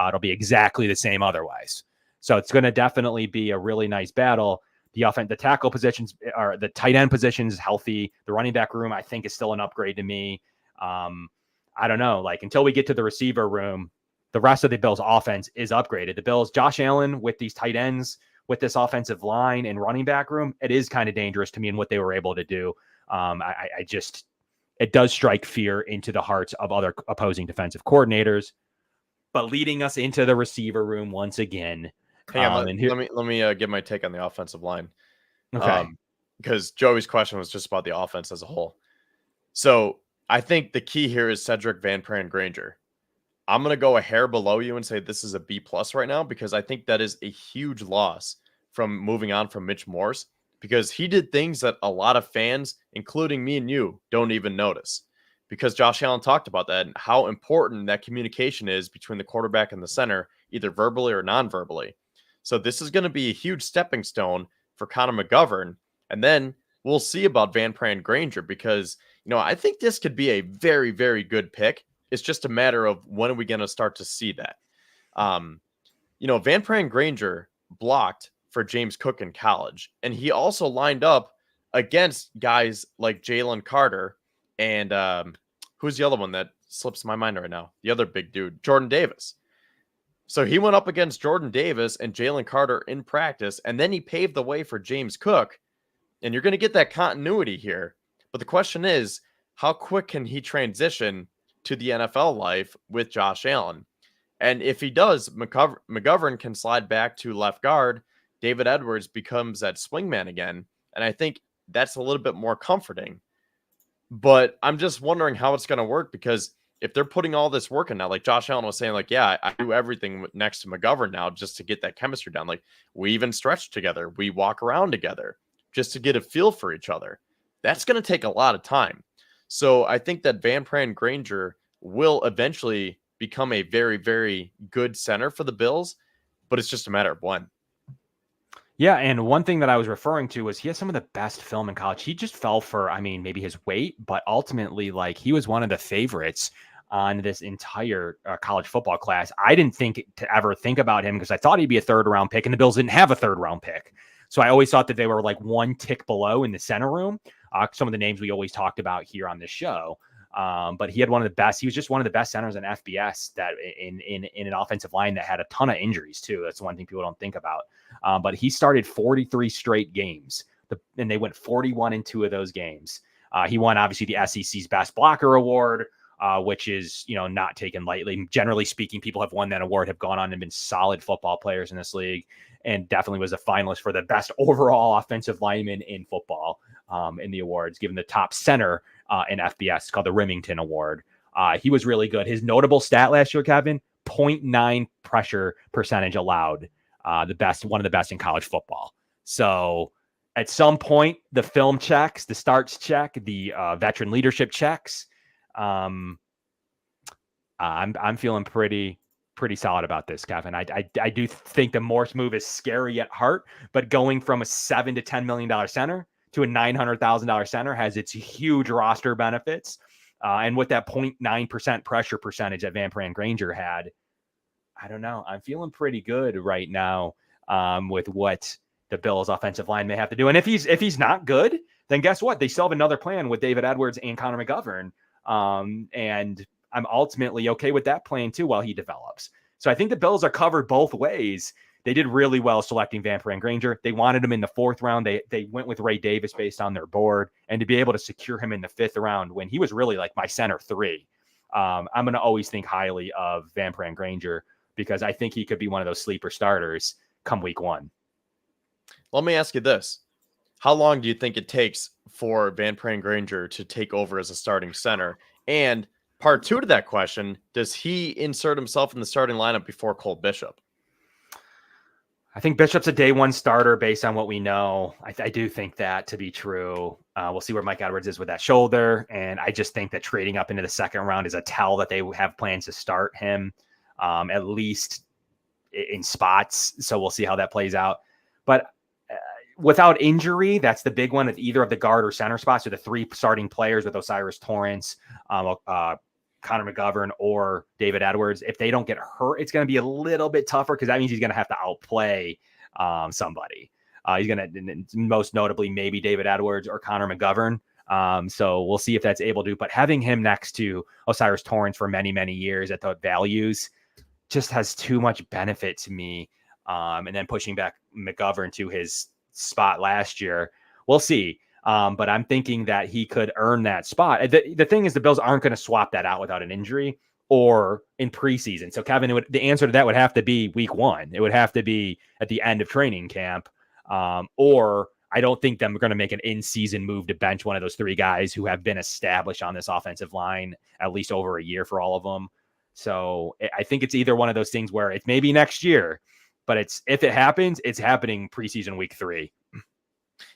It'll be exactly the same otherwise. So it's going to definitely be a really nice battle. The tackle positions or the tight end positions is healthy. The running back room, I think, is still an upgrade to me. I don't know. Like, until we get to the receiver room, the rest of the Bills offense is upgraded. The Bills, Josh Allen with these tight ends, with this offensive line and running back room, it is kind of dangerous to me in what they were able to do. It does strike fear into the hearts of other opposing defensive coordinators. But leading us into the receiver room once again. Hang on, let me get my take on the offensive line. Okay. Because Joey's question was just about the offense as a whole. So I think the key here is Cedric Van Pran Granger. I'm going to go a hair below you and say this is a B+ right now, because I think that is a huge loss from moving on from Mitch Morse, because he did things that a lot of fans, including me and you, don't even notice. Because Josh Allen talked about that and how important that communication is between the quarterback and the center, either verbally or non-verbally. So this is going to be a huge stepping stone for Connor McGovern. And then we'll see about Van Pran Granger, because, I think this could be a very, very good pick. It's just a matter of when are we going to start to see that. Van Pran Granger blocked for James Cook in college, and he also lined up against guys like Jalen Carter and who's the other one that slips my mind right now? The other big dude, Jordan Davis. So he went up against Jordan Davis and Jalen Carter in practice, and then he paved the way for James Cook. And you're going to get that continuity here. But the question is, how quick can he transition to the NFL life with Josh Allen? And if he does, McGovern can slide back to left guard. David Edwards becomes that swingman again. And I think that's a little bit more comforting. But I'm just wondering how it's going to work, because if they're putting all this work in now, like Josh Allen was saying, like, yeah, I do everything next to McGovern now just to get that chemistry down. Like, we even stretch together. We walk around together just to get a feel for each other. That's going to take a lot of time. So I think that Van Pran Granger will eventually become a very, very good center for the Bills, but it's just a matter of when. Yeah, and one thing that I was referring to was he has some of the best film in college. He just fell for, maybe his weight, but ultimately, like, he was one of the favorites on this entire college football class. I didn't think to ever think about him because I thought he'd be a third-round pick, and the Bills didn't have a third-round pick. So I always thought that they were like one tick below in the center room. Some of the names we always talked about here on this show. But he had one of the best. He was just one of the best centers in FBS that in an offensive line that had a ton of injuries too. That's one thing people don't think about. But he started 43 straight games, and they went 41 in 2 of those games. He won obviously the SEC's Best Blocker Award, which is not taken lightly. Generally speaking, people have won that award, have gone on and been solid football players in this league, and definitely was a finalist for the best overall offensive lineman in football in the awards, given the top center in FBS. It's called the Remington Award. He was really good. His notable stat last year, Kevin, 0.9 pressure percentage allowed, one of the best in college football. So at some point, the film checks, the starts check, the veteran leadership checks. I'm feeling pretty solid about this, Kevin. I do think the Morse move is scary at heart, but going from a $7 to $10 million center to a $900,000 center has its huge roster benefits. And with that 0.9% pressure percentage that Van Pran Granger had, I don't know. I'm feeling pretty good right now with what the Bills offensive line may have to do. And if he's not good, then guess what? They still have another plan with David Edwards and Connor McGovern. And I'm ultimately okay with that plan too while he develops. So I think the Bills are covered both ways. They did really well selecting Van Pran Granger. They wanted him in the 4th round. They went with Ray Davis based on their board, and to be able to secure him in the 5th round when he was really like my center 3. I'm going to always think highly of Van Pran Granger because I think he could be one of those sleeper starters come week 1. Let me ask you this. How long do you think it takes for Van Pran Granger to take over as a starting center? And part 2 to that question, does he insert himself in the starting lineup before Cole Bishop? I think Bishop's a day one starter based on what we know. I do think that to be true. We'll see where Mike Edwards is with that shoulder. And I just think that trading up into the second round is a tell that they have plans to start him at least in spots. So we'll see how that plays out. But without injury, that's the big one at either of the guard or center spots. So the three starting players with Osiris Torrance, Connor McGovern, or David Edwards. If they don't get hurt, it's going to be a little bit tougher because that means he's going to have to outplay somebody. He's going to, most notably, maybe David Edwards or Connor McGovern. So we'll see if that's able to. But having him next to Osiris Torrance for many, many years at the values just has too much benefit to me. And then pushing back McGovern to his spot last year, we'll see. But I'm thinking that he could earn that spot. The thing is, the Bills aren't going to swap that out without an injury or in preseason. So, Kevin, the answer to that would have to be week one. It would have to be at the end of training camp. Or I don't think them going to make an in-season move to bench one of those three guys who have been established on this offensive line at least over a year for all of them. So I think it's either one of those things where it's maybe next year, but if it happens, it's happening preseason week 3.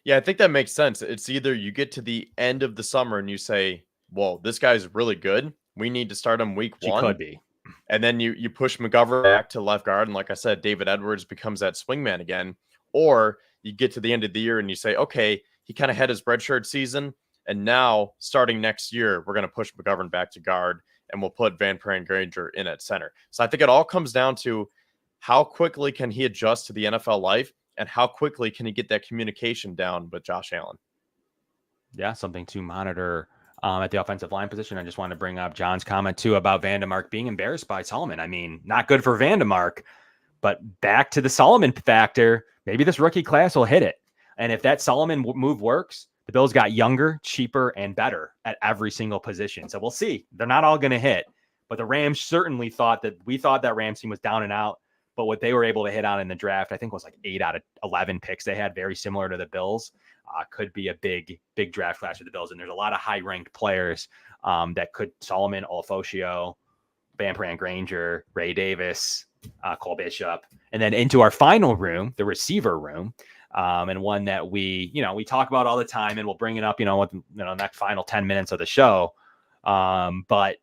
Yeah, I think that makes sense. It's either you get to the end of the summer and you say, well, this guy's really good. We need to start him week 1. He could be. And then you push McGovern back to left guard. And like I said, David Edwards becomes that swingman again. Or you get to the end of the year and you say, okay, he kind of had his redshirt season. And now starting next year, we're going to push McGovern back to guard and we'll put Van Pran Granger in at center. So I think it all comes down to how quickly can he adjust to the NFL life and how quickly can he get that communication down with Josh Allen. Yeah, something to monitor at the offensive line position. I just wanted to bring up John's comment too about Vandemark being embarrassed by Solomon. I mean, not good for Vandemark, but back to the Solomon factor, maybe this rookie class will hit it. And if that Solomon move works, the Bills got younger, cheaper, and better at every single position. So we'll see. They're not all going to hit, but the Rams certainly thought that Rams team was down and out. But what they were able to hit on in the draft, I think was like 8 out of 11 picks they had, very similar to the Bills, could be a big draft class for the Bills. And there's a lot of high-ranked players that could Solomon, Olfocio, Van Pran Granger, Ray Davis, Cole Bishop, and then into our final room, the receiver room, and one that we talk about all the time, and we'll bring it up, next final 10 minutes of the show. But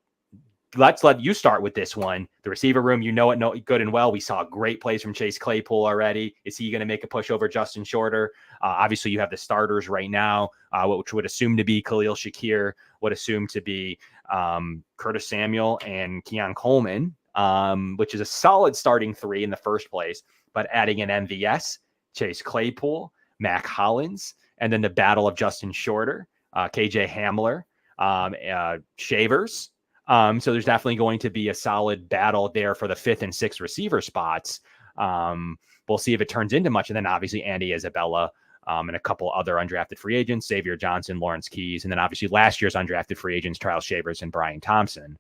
let's let you start with this one. The receiver room, it good and well. We saw great plays from Chase Claypool already. Is he going to make a push over Justin Shorter? Obviously, you have the starters right now, which would assume to be Khalil Shakir, would assume to be Curtis Samuel and Keon Coleman, which is a solid starting 3 in the first place. But adding an MVS, Chase Claypool, Mac Hollins, and then the battle of Justin Shorter, KJ Hamler, Shavers. So there's definitely going to be a solid battle there for the 5th and 6th receiver spots. We'll see if it turns into much. And then obviously Andy Isabella and a couple other undrafted free agents, Xavier Johnson, Lawrence Keys, and then obviously last year's undrafted free agents, Charles Shavers and Brian Thompson.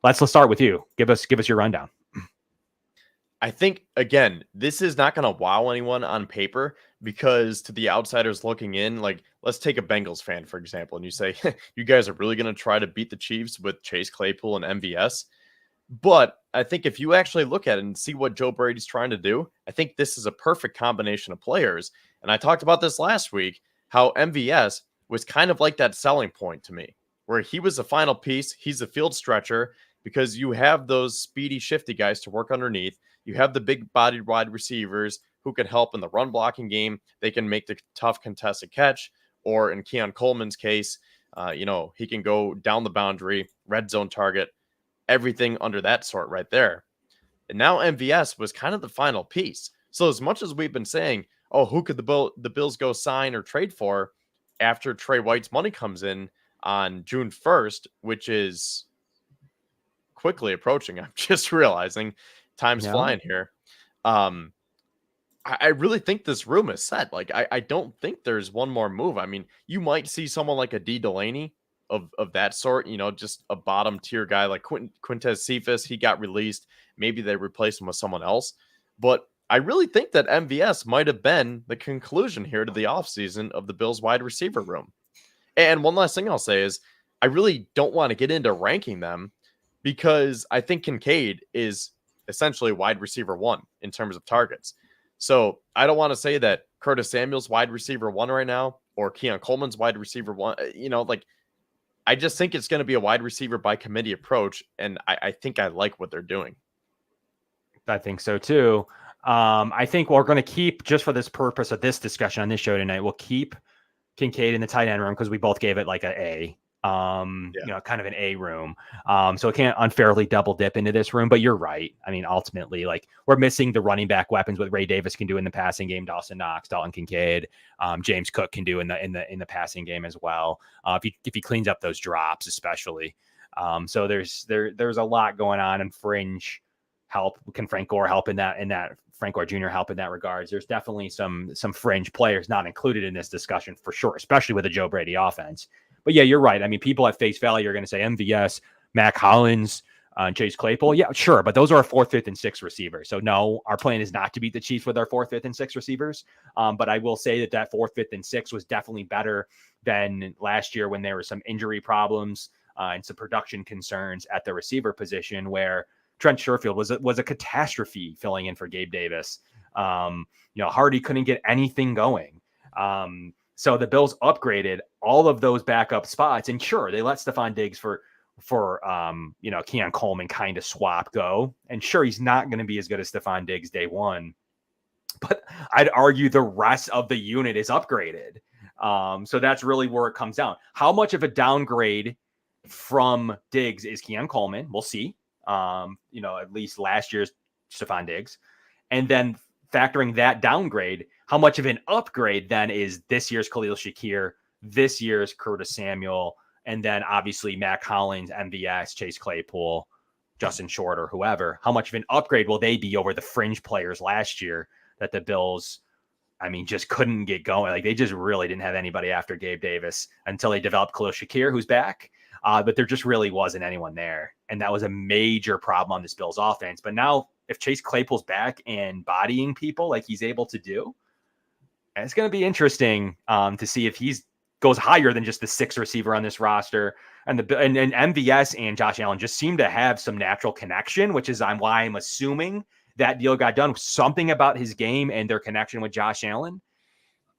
Let's start with you. Give us your rundown. I think, again, this is not going to wow anyone on paper because to the outsiders looking in, like, let's take a Bengals fan, for example, and you say, you guys are really going to try to beat the Chiefs with Chase Claypool and MVS. But I think if you actually look at it and see what Joe Brady's trying to do, I think this is a perfect combination of players. And I talked about this last week, how MVS was kind of like that selling point to me, where he was the final piece. He's a field stretcher because you have those speedy, shifty guys to work underneath. You have the big-bodied wide receivers who can help in the run blocking game. They can make the tough contested catch, or in Keon Coleman's case, he can go down the boundary, red zone target, everything under that sort right there. And now MVS was kind of the final piece. So as much as we've been saying, oh, who could the Bills go sign or trade for after Trey White's money comes in on June 1st, which is quickly approaching. I'm just realizing time's flying here. I really think this room is set. Like, I don't think there's one more move. I mean, you might see someone like a D. Delaney of that sort, just a bottom tier guy like Quintez Cephas. He got released. Maybe they replace him with someone else. But I really think that MVS might have been the conclusion here to the offseason of the Bills wide receiver room. And one last thing I'll say is I really don't want to get into ranking them because I think Kincaid is essentially wide receiver 1 in terms of targets. So I don't want to say that Curtis Samuel's wide receiver 1 right now or Keon Coleman's wide receiver 1. Like I just think it's going to be a wide receiver by committee approach, and I think I like what they're doing. I think so too. I think we're going to keep, just for this purpose of this discussion on this show tonight, we'll keep Kincaid in the tight end room because we both gave it like an A. Kind of an A room. So it can't unfairly double dip into this room, but you're right. I mean, ultimately, like we're missing the running back weapons, what Ray Davis can do in the passing game, Dawson Knox, Dalton Kincaid, James Cook can do in the passing game as well. If he cleans up those drops, especially. So there's a lot going on, and fringe help. Can Frank Gore help in that Frank Gore Jr. help in that regards? There's definitely some fringe players not included in this discussion for sure, especially with the Joe Brady offense. But yeah, you're right. I mean, people at face value are going to say MVS, Mac Hollins, Chase Claypool. Yeah, sure. But those are our 4th, 5th, and 6th receivers. So no, our plan is not to beat the Chiefs with our 4th, 5th, and 6th receivers. But I will say that 4th, 5th, and 6th was definitely better than last year when there were some injury problems and some production concerns at the receiver position, where Trent Sherfield was a catastrophe filling in for Gabe Davis. Hardy couldn't get anything going. So the Bills upgraded all of those backup spots, and sure, they let Stephon Diggs for Keon Coleman kind of swap go. And sure, he's not going to be as good as Stephon Diggs day one, but I'd argue the rest of the unit is upgraded. So that's really where it comes down. How much of a downgrade from Diggs is Keon Coleman? We'll see. At least last year's Stephon Diggs. And then factoring that downgrade, how much of an upgrade then is this year's Khalil Shakir, this year's Curtis Samuel, and then obviously Mac Hollins, MVS, Chase Claypool, Justin Short, or whoever? How much of an upgrade will they be over the fringe players last year that the Bills, just couldn't get going? Like they just really didn't have anybody after Gabe Davis until they developed Khalil Shakir, who's back. But there just really wasn't anyone there. And that was a major problem on this Bills offense. But now if Chase Claypool's back and bodying people like he's able to do, it's going to be interesting to see if he goes higher than just the 6th receiver on this roster. And MVS and Josh Allen just seem to have some natural connection, which is why I'm assuming that deal got done. Something about his game and their connection with Josh Allen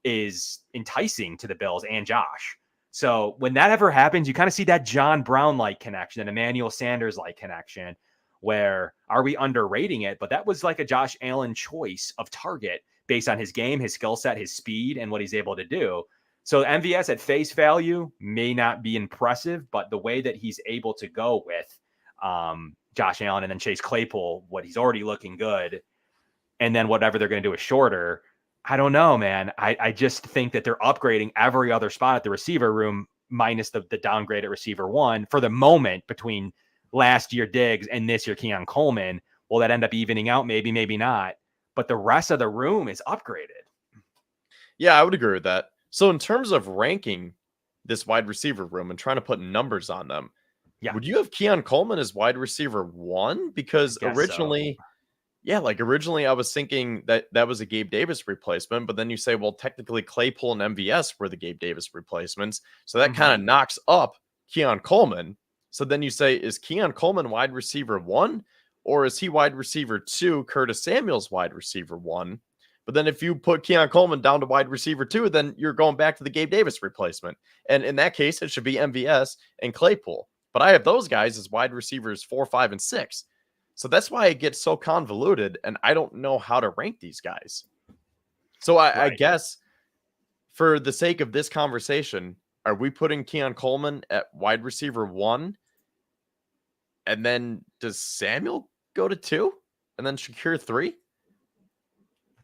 is enticing to the Bills and Josh. So when that ever happens, you kind of see that John Brown-like connection and Emmanuel Sanders-like connection, where are we underrating it? But that was like a Josh Allen choice of target based on his game, his skill set, his speed, and what he's able to do. So MVS at face value may not be impressive, but the way that he's able to go with Josh Allen and then Chase Claypool, what he's already looking good, and then whatever they're going to do is shorter. I don't know, man. I just think that they're upgrading every other spot at the receiver room minus the downgrade at receiver 1 for the moment between last year Diggs and this year Keon Coleman. Will that end up evening out? Maybe, maybe not. But the rest of the room is upgraded. Yeah, I would agree with that. So in terms of ranking this wide receiver room and trying to put numbers on them, would you have Keon Coleman as wide receiver 1? Because originally... So. Yeah, originally I was thinking that was a Gabe Davis replacement, but then you say, well, technically Claypool and MVS were the Gabe Davis replacements. So that kind of knocks up Keon Coleman. So then you say, is Keon Coleman wide receiver 1, or is he wide receiver 2, Curtis Samuel's wide receiver 1? But then if you put Keon Coleman down to wide receiver 2, then you're going back to the Gabe Davis replacement. And in that case, it should be MVS and Claypool. But I have those guys as wide receivers 4, 5, and 6. So that's why it gets so convoluted, and I don't know how to rank these guys. So I guess for the sake of this conversation, are we putting Keon Coleman at wide receiver 1? And then does Samuel go to 2? And then Shakir 3? I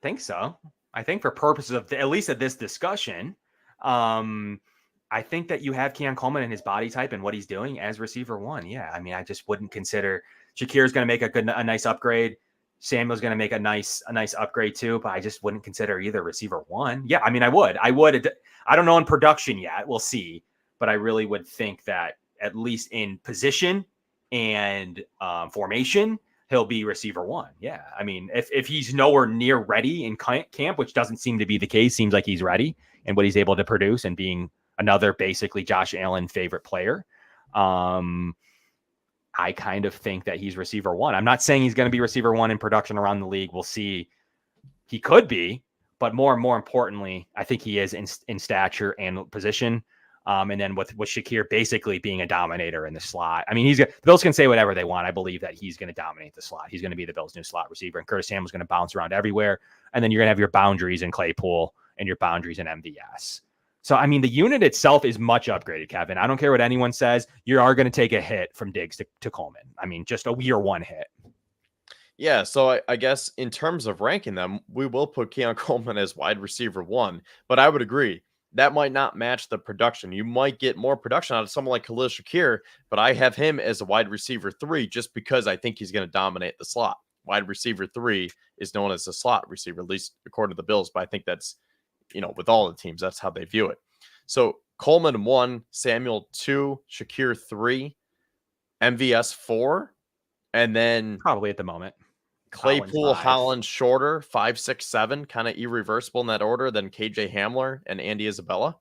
think so. I think for purposes of at least of this discussion, I think that you have Keon Coleman and his body type and what he's doing as receiver 1. Yeah, I just wouldn't consider Shakir's going to make a nice upgrade. Samuel's going to make a nice upgrade too, but I just wouldn't consider either receiver 1. Yeah, I would. I don't know in production yet. We'll see, but I really would think that at least in position and formation, he'll be receiver 1. Yeah, if he's nowhere near ready in camp, which doesn't seem to be the case, seems like he's ready and what he's able to produce and being another basically Josh Allen favorite player. I kind of think that he's receiver 1. I'm not saying he's going to be receiver 1 in production around the league. We'll see. He could be, but more and more importantly, I think he is in stature and position. And then with Shakir basically being a dominator in the slot. I mean, the Bills can say whatever they want. I believe that he's going to dominate the slot. He's going to be the Bills' new slot receiver, and Curtis Samuel's going to bounce around everywhere. And then you're going to have your boundaries in Claypool and your boundaries in MVS. So, I mean, the unit itself is much upgraded, Kevin. I don't care what anyone says. You are going to take a hit from Diggs to Coleman. I mean, just a year one hit. Yeah, so I guess in terms of ranking them, we will put Keon Coleman as wide receiver 1, but I would agree that might not match the production. You might get more production out of someone like Khalil Shakir, but I have him as a wide receiver 3 just because I think he's going to dominate the slot. Wide receiver 3 is known as a slot receiver, at least according to the Bills, but I think that's, with all the teams, that's how they view it. So Coleman 1, Samuel 2, Shakir 3, MVS 4, and then probably at the moment Claypool, Holland, shorter, 5, 6, 7, kind of irreversible in that order. Then KJ Hamler and Andy Isabella.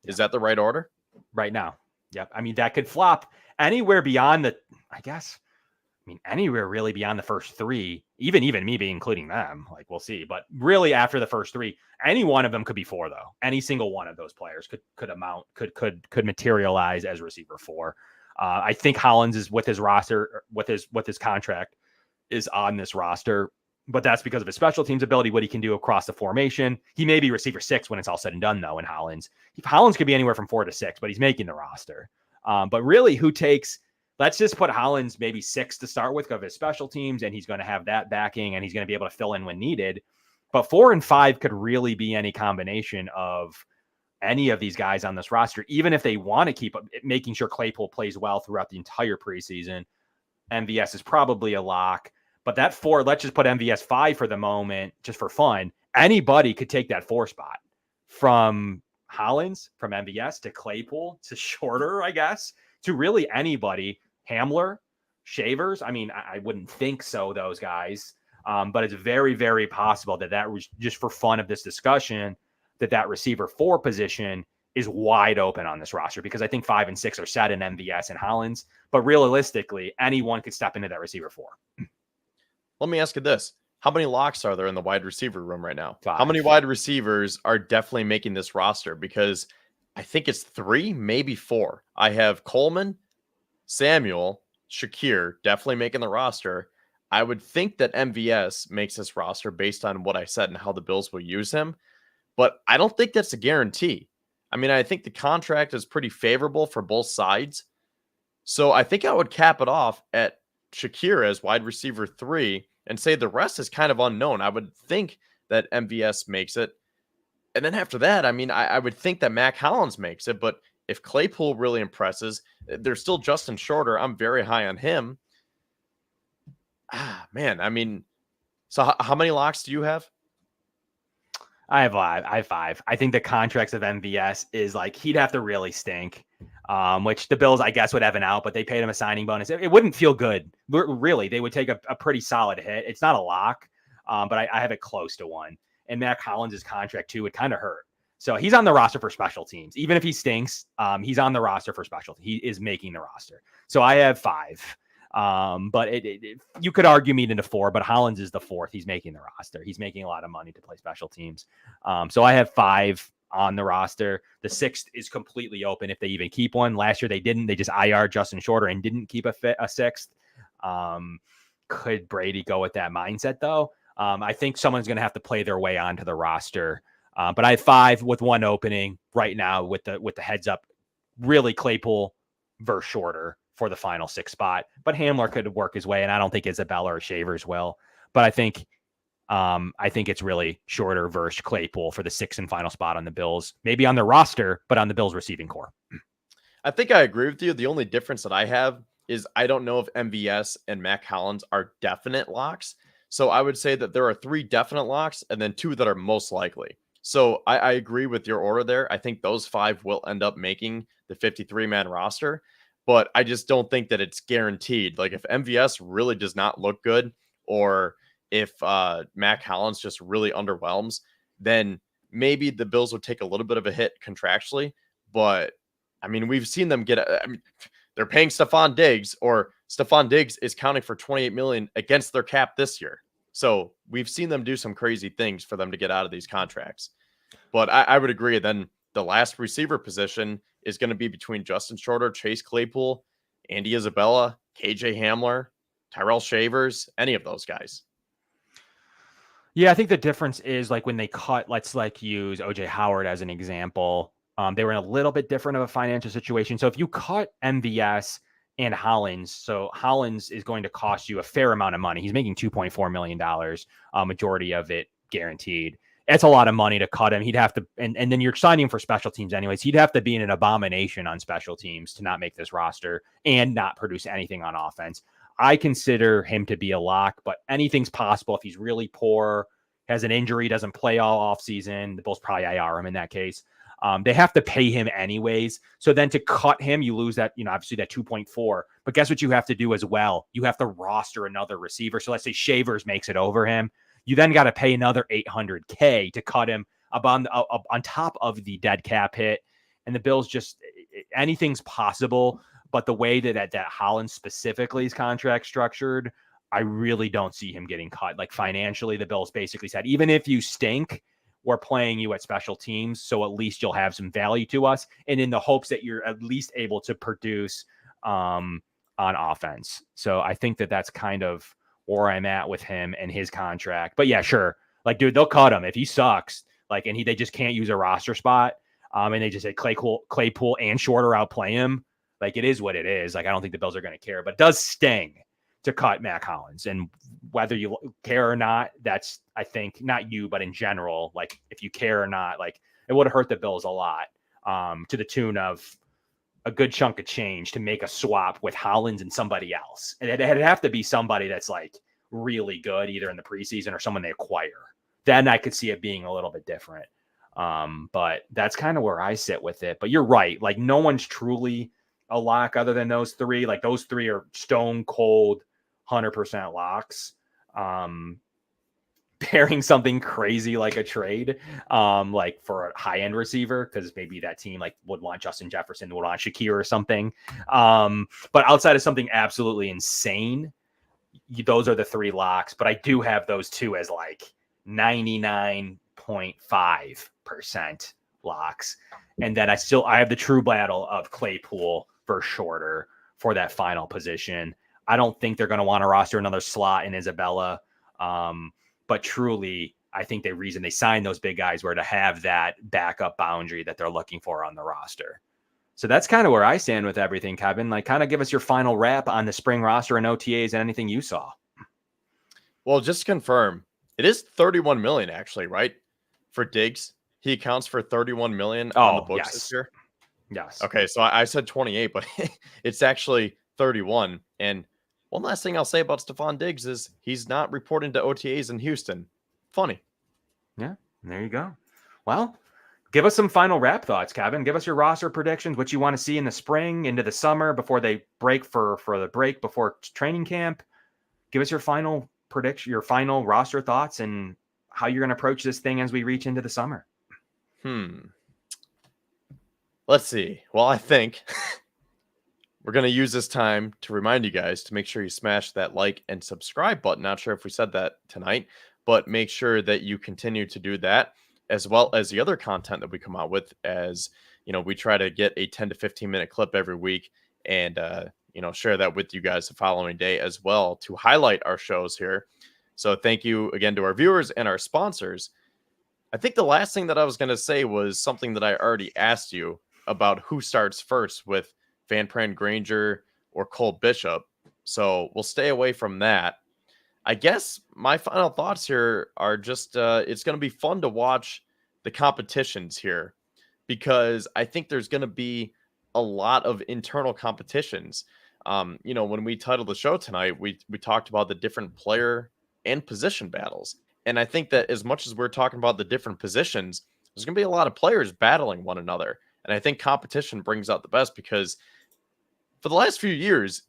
Is that the right order? Right now. Yep. I mean, that could flop anywhere beyond anywhere really beyond the first 3, even me being including them. Like, we'll see. But really, after the first 3, any one of them could be 4, though. Any single one of those players could materialize as receiver 4. I think Hollins is with his roster, with his contract, is on this roster, but that's because of his special teams ability, what he can do across the formation. He may be receiver 6 when it's all said and done, though, in Hollins. Hollins could be anywhere from 4 to 6, but he's making the roster. But really, let's just put Hollins maybe 6 to start with because of his special teams, and he's going to have that backing, and he's going to be able to fill in when needed. But 4 and 5 could really be any combination of any of these guys on this roster, even if they want to keep making sure Claypool plays well throughout the entire preseason. MVS is probably a lock. But that 4, let's just put MVS 5 for the moment, just for fun. Anybody could take that 4 spot from Hollins, from MVS to Claypool to Shorter, I guess, to really anybody. Hamler, Shavers. I mean, I wouldn't think so, those guys. But it's very, very possible that was just for fun of this discussion, that receiver 4 position is wide open on this roster because I think 5 and 6 are set in MVS and Hollins. But realistically, anyone could step into that receiver 4. Let me ask you this. How many locks are there in the wide receiver room right now? 5. How many wide receivers are definitely making this roster? Because I think it's 3, maybe 4. I have Coleman, Samuel, Shakir definitely making the roster. I would think that MVS makes this roster based on what I said and how the Bills will use him. But I don't think that's a guarantee. I mean, I think the contract is pretty favorable for both sides. So I think I would cap it off at Shakir as wide receiver 3 and say the rest is kind of unknown. I would think that MVS makes it. And then after that, I mean, I would think that Mac Hollins makes it. But if Claypool really impresses, there's still Justin Shorter. I'm very high on him. Man, I mean, so how many locks do you have? I have 5. I think the contracts of MVS is like, he'd have to really stink, which the Bills, I guess, would have an out, but they paid him a signing bonus. It wouldn't feel good. Really, they would take a pretty solid hit. It's not a lock, but I have it close to one. And Mac Hollins' contract, too, would kind of hurt. So he's on the roster for special teams. Even if he stinks, he's on the roster for special teams. He is making the roster. So I have 5. But you could argue me into 4, but Hollins is the 4th. He's making the roster. He's making a lot of money to play special teams. So I have 5 on the roster. The 6th is completely open if they even keep one. Last year they didn't. They just IR Justin Shorter and didn't keep a 6th. Could Brady go with that mindset though? I think someone's going to have to play their way onto the roster. But I have 5 with one opening right now with the heads up. Really Claypool versus Shorter for the final 6 spot, but Hamler could work his way, and I don't think Isabella or Shavers will. But I think it's really Shorter versus Claypool for the 6th and final spot on the Bills, maybe on the roster, but on the Bills receiving core. I think I agree with you. The only difference that I have is I don't know if MVS and Mac Hollins are definite locks. So I would say that there are 3 definite locks and then 2 that are most likely. So I agree with your order there. I think those 5 will end up making the 53-man roster. But I just don't think that it's guaranteed. Like if MVS really does not look good, or if Mac Hollins just really underwhelms, then maybe the Bills would take a little bit of a hit contractually. But I mean, we've seen them get. They're paying Stephon Diggs, or Stephon Diggs is counting for $28 million against their cap this year. So we've seen them do some crazy things for them to get out of these contracts. But I would agree. Then the last receiver position is going to be between Justin Shorter, Chase Claypool, Andy Isabella, KJ Hamler, Tyrell Shavers, any of those guys. Yeah, I think the difference is like when they cut, let's like use OJ Howard as an example. They were in a little bit different of a financial situation. So if you cut MVS and Hollins, so Hollins is going to cost you a fair amount of money. He's making $2.4 million, majority of it guaranteed. It's a lot of money to cut him. He'd have to, and then you're signing him for special teams anyways. He'd have to be an abomination on special teams to not make this roster and not produce anything on offense. I consider him to be a lock, but anything's possible if he's really poor, has an injury, doesn't play all offseason. The Bulls probably IR him in that case. They have to pay him anyways. So then to cut him, you lose that, obviously that 2.4. But guess what you have to do as well? You have to roster another receiver. So let's say Shavers makes it over him. You then got to pay another $800K to cut him up on top of the dead cap hit. And the Bills just, anything's possible. But the way that Hollins specifically is contract structured, I really don't see him getting cut. Like financially, the Bills basically said, even if you stink, we're playing you at special teams. So at least you'll have some value to us. And in the hopes that you're at least able to produce on offense. So I think that's kind of where I'm at with him and his contract. But yeah, sure. Like, dude, they'll cut him if he sucks. Like, and they just can't use a roster spot. And they just say Claypool and Shorter outplay him. Like, it is what it is. Like, I don't think the Bills are going to care, but it does sting to cut Mac Hollins. And whether you care or not, that's, I think, not you, but in general, like, if you care or not, like, it would have hurt the Bills a lot, to the tune of a good chunk of change to make a swap with Hollins and somebody else. And it'd have to be somebody that's like really good, either in the preseason or someone they acquire. Then I could see it being a little bit different. But that's kind of where I sit with it. But you're right. Like, no one's truly a lock other than those three. Like, those three are stone cold 100% locks. Pairing something crazy like a trade, like for a high-end receiver, because maybe that team like would want Justin Jefferson, would want Shakir or something. But outside of something absolutely insane, those are the three locks. But I do have those two as like 99.5% locks. And then I have the true battle of Claypool for Shorter for that final position. I don't think they're going to want to roster another slot in Isabella. But truly, I think the reason they signed those big guys were to have that backup boundary that they're looking for on the roster. So that's kind of where I stand with everything, Kevin. Like, kind of give us your final wrap on the spring roster and OTAs and anything you saw. Well, just to confirm, it is 31 million actually, right? For Diggs, he accounts for 31 million on the books this year. Yes. Okay, so I said 28, but it's actually 31. And one last thing I'll say about Stephon Diggs is he's not reporting to OTAs in Houston. Funny. Yeah, there you go. Well, give us some final wrap thoughts, Kevin. Give us your roster predictions, what you want to see in the spring, into the summer, before they break for the break, before training camp. Give us your final prediction, your final roster thoughts, and how you're going to approach this thing as we reach into the summer. Let's see. Well, I think we're going to use this time to remind you guys to make sure you smash that like and subscribe button. Not sure if we said that tonight, but make sure that you continue to do that, as well as the other content that we come out with. As you know, we try to get a 10 to 15 minute clip every week and, share that with you guys the following day as well to highlight our shows here. So thank you again to our viewers and our sponsors. I think the last thing that I was going to say was something that I already asked you about, who starts first with Van Pran Granger or Cole Bishop. So we'll stay away from that. I guess my final thoughts here are just, it's going to be fun to watch the competitions here, because I think there's going to be a lot of internal competitions. When we titled the show tonight, we talked about the different player and position battles. And I think that as much as we're talking about the different positions, there's going to be a lot of players battling one another. And I think competition brings out the best, because for the last few years,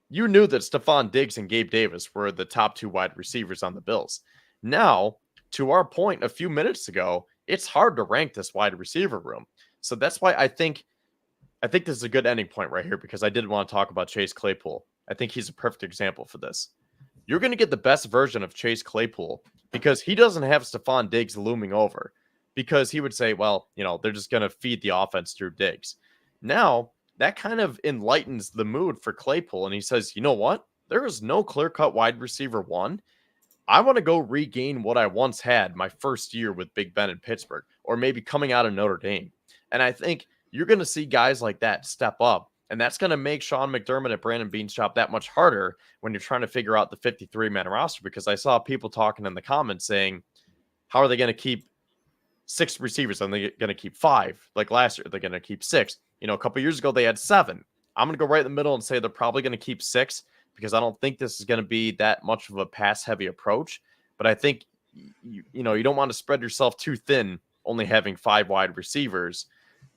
you knew that Stephon Diggs and Gabe Davis were the top two wide receivers on the Bills. Now, to our point a few minutes ago, it's hard to rank this wide receiver room. So that's why I think this is a good ending point right here, because I did want to talk about Chase Claypool. I think he's a perfect example for this. you're going to get the best version of Chase Claypool because he doesn't have Stephon Diggs looming over, because he would say, well, they're just going to feed the offense through Diggs. Now, that kind of enlightens the mood for Claypool, and he says, you know what? There is no clear-cut wide receiver one. I want to go regain what I once had my first year with Big Ben in Pittsburgh, or maybe coming out of Notre Dame. And I think you're going to see guys like that step up, and that's going to make Sean McDermott and Brandon Bean's job that much harder when you're trying to figure out the 53-man roster, because I saw people talking in the comments saying, how are they going to keep 6 receivers? Are they going to keep 5 like last year? They're going to keep 6. A couple years ago, they had 7. I'm going to go right in the middle and say they're probably going to keep 6, because I don't think this is going to be that much of a pass-heavy approach. But I think, you don't want to spread yourself too thin, only having 5 wide receivers.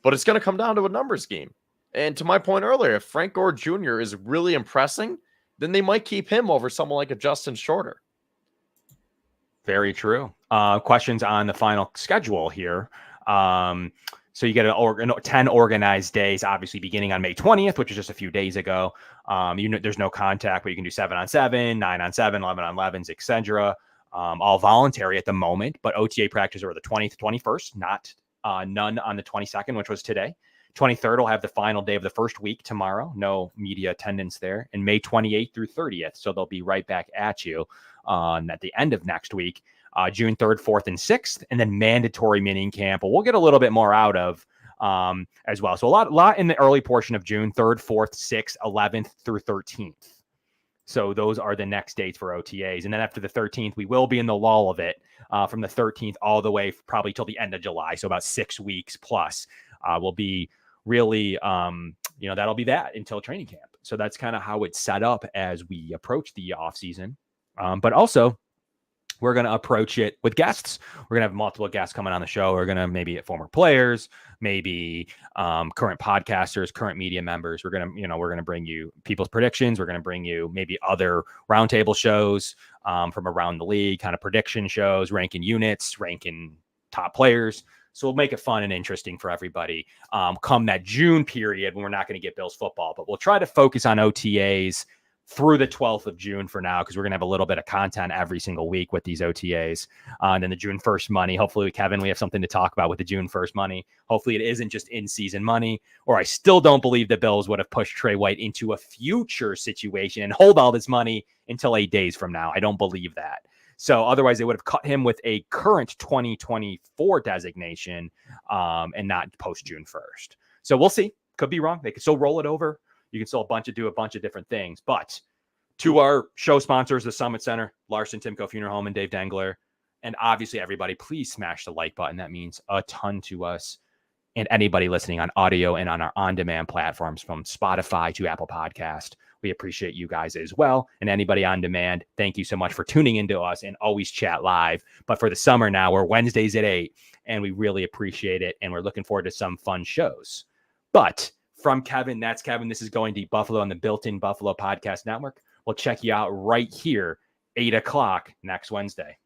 But it's going to come down to a numbers game. And to my point earlier, if Frank Gore Jr. is really impressing, then they might keep him over someone like a Justin Shorter. Very true. Questions on the final schedule here. So you get 10 organized days, obviously beginning on May 20th, which is just a few days ago. There's no contact, but you can do 7-on-7, 9-on-7, 11-on-11s, etc. All voluntary at the moment, but OTA practices are the 20th, 21st, none on the 22nd, which was today. 23rd will have the final day of the first week tomorrow. No media attendance there. And May 28th through 30th. So they'll be right back at you at the end of next week. June 3rd, 4th, and 6th, and then mandatory mini camp. We'll get a little bit more out of as well. So a lot in the early portion of June, 3rd, 4th, 6th, 11th through 13th. So those are the next dates for OTAs. And then after the 13th, we will be in the lull of it from the 13th all the way probably till the end of July. So about 6 weeks plus will be really, that'll be that until training camp. So that's kind of how it's set up as we approach the off season. But also, we're going to approach it with guests. We're going to have multiple guests coming on the show. We're going to maybe former players, maybe current podcasters, current media members. We're going to bring you people's predictions. We're going to bring you maybe other roundtable shows from around the league, kind of prediction shows, ranking units, ranking top players. So we'll make it fun and interesting for everybody come that June period when we're not going to get Bills football. But we'll try to focus on OTAs through the 12th of June for now, because we're going to have a little bit of content every single week with these OTAs. And then the June 1st money, hopefully, Kevin, we have something to talk about with the June 1st money. Hopefully it isn't just in-season money, or I still don't believe the Bills would have pushed Trey White into a future situation and hold all this money until 8 days from now. I don't believe that. So otherwise they would have cut him with a current 2024 designation and not post June 1st. So we'll see. Could be wrong. They could still roll it over. You can still do a bunch of different things. But to our show sponsors, the Summit Center, Larson-Timko Funeral Home, and Dave Dengler, and obviously everybody, please smash the like button. That means a ton to us. And anybody listening on audio and on our on-demand platforms from Spotify to Apple Podcast, we appreciate you guys as well. And anybody on demand, thank you so much for tuning into us and always chat live. But for the summer now, we're Wednesdays at 8, and we really appreciate it. And we're looking forward to some fun shows. But from Kevin, that's Kevin. This is Going Deep Buffalo on the Built-in Buffalo Podcast Network. We'll check you out right here, 8 o'clock next Wednesday.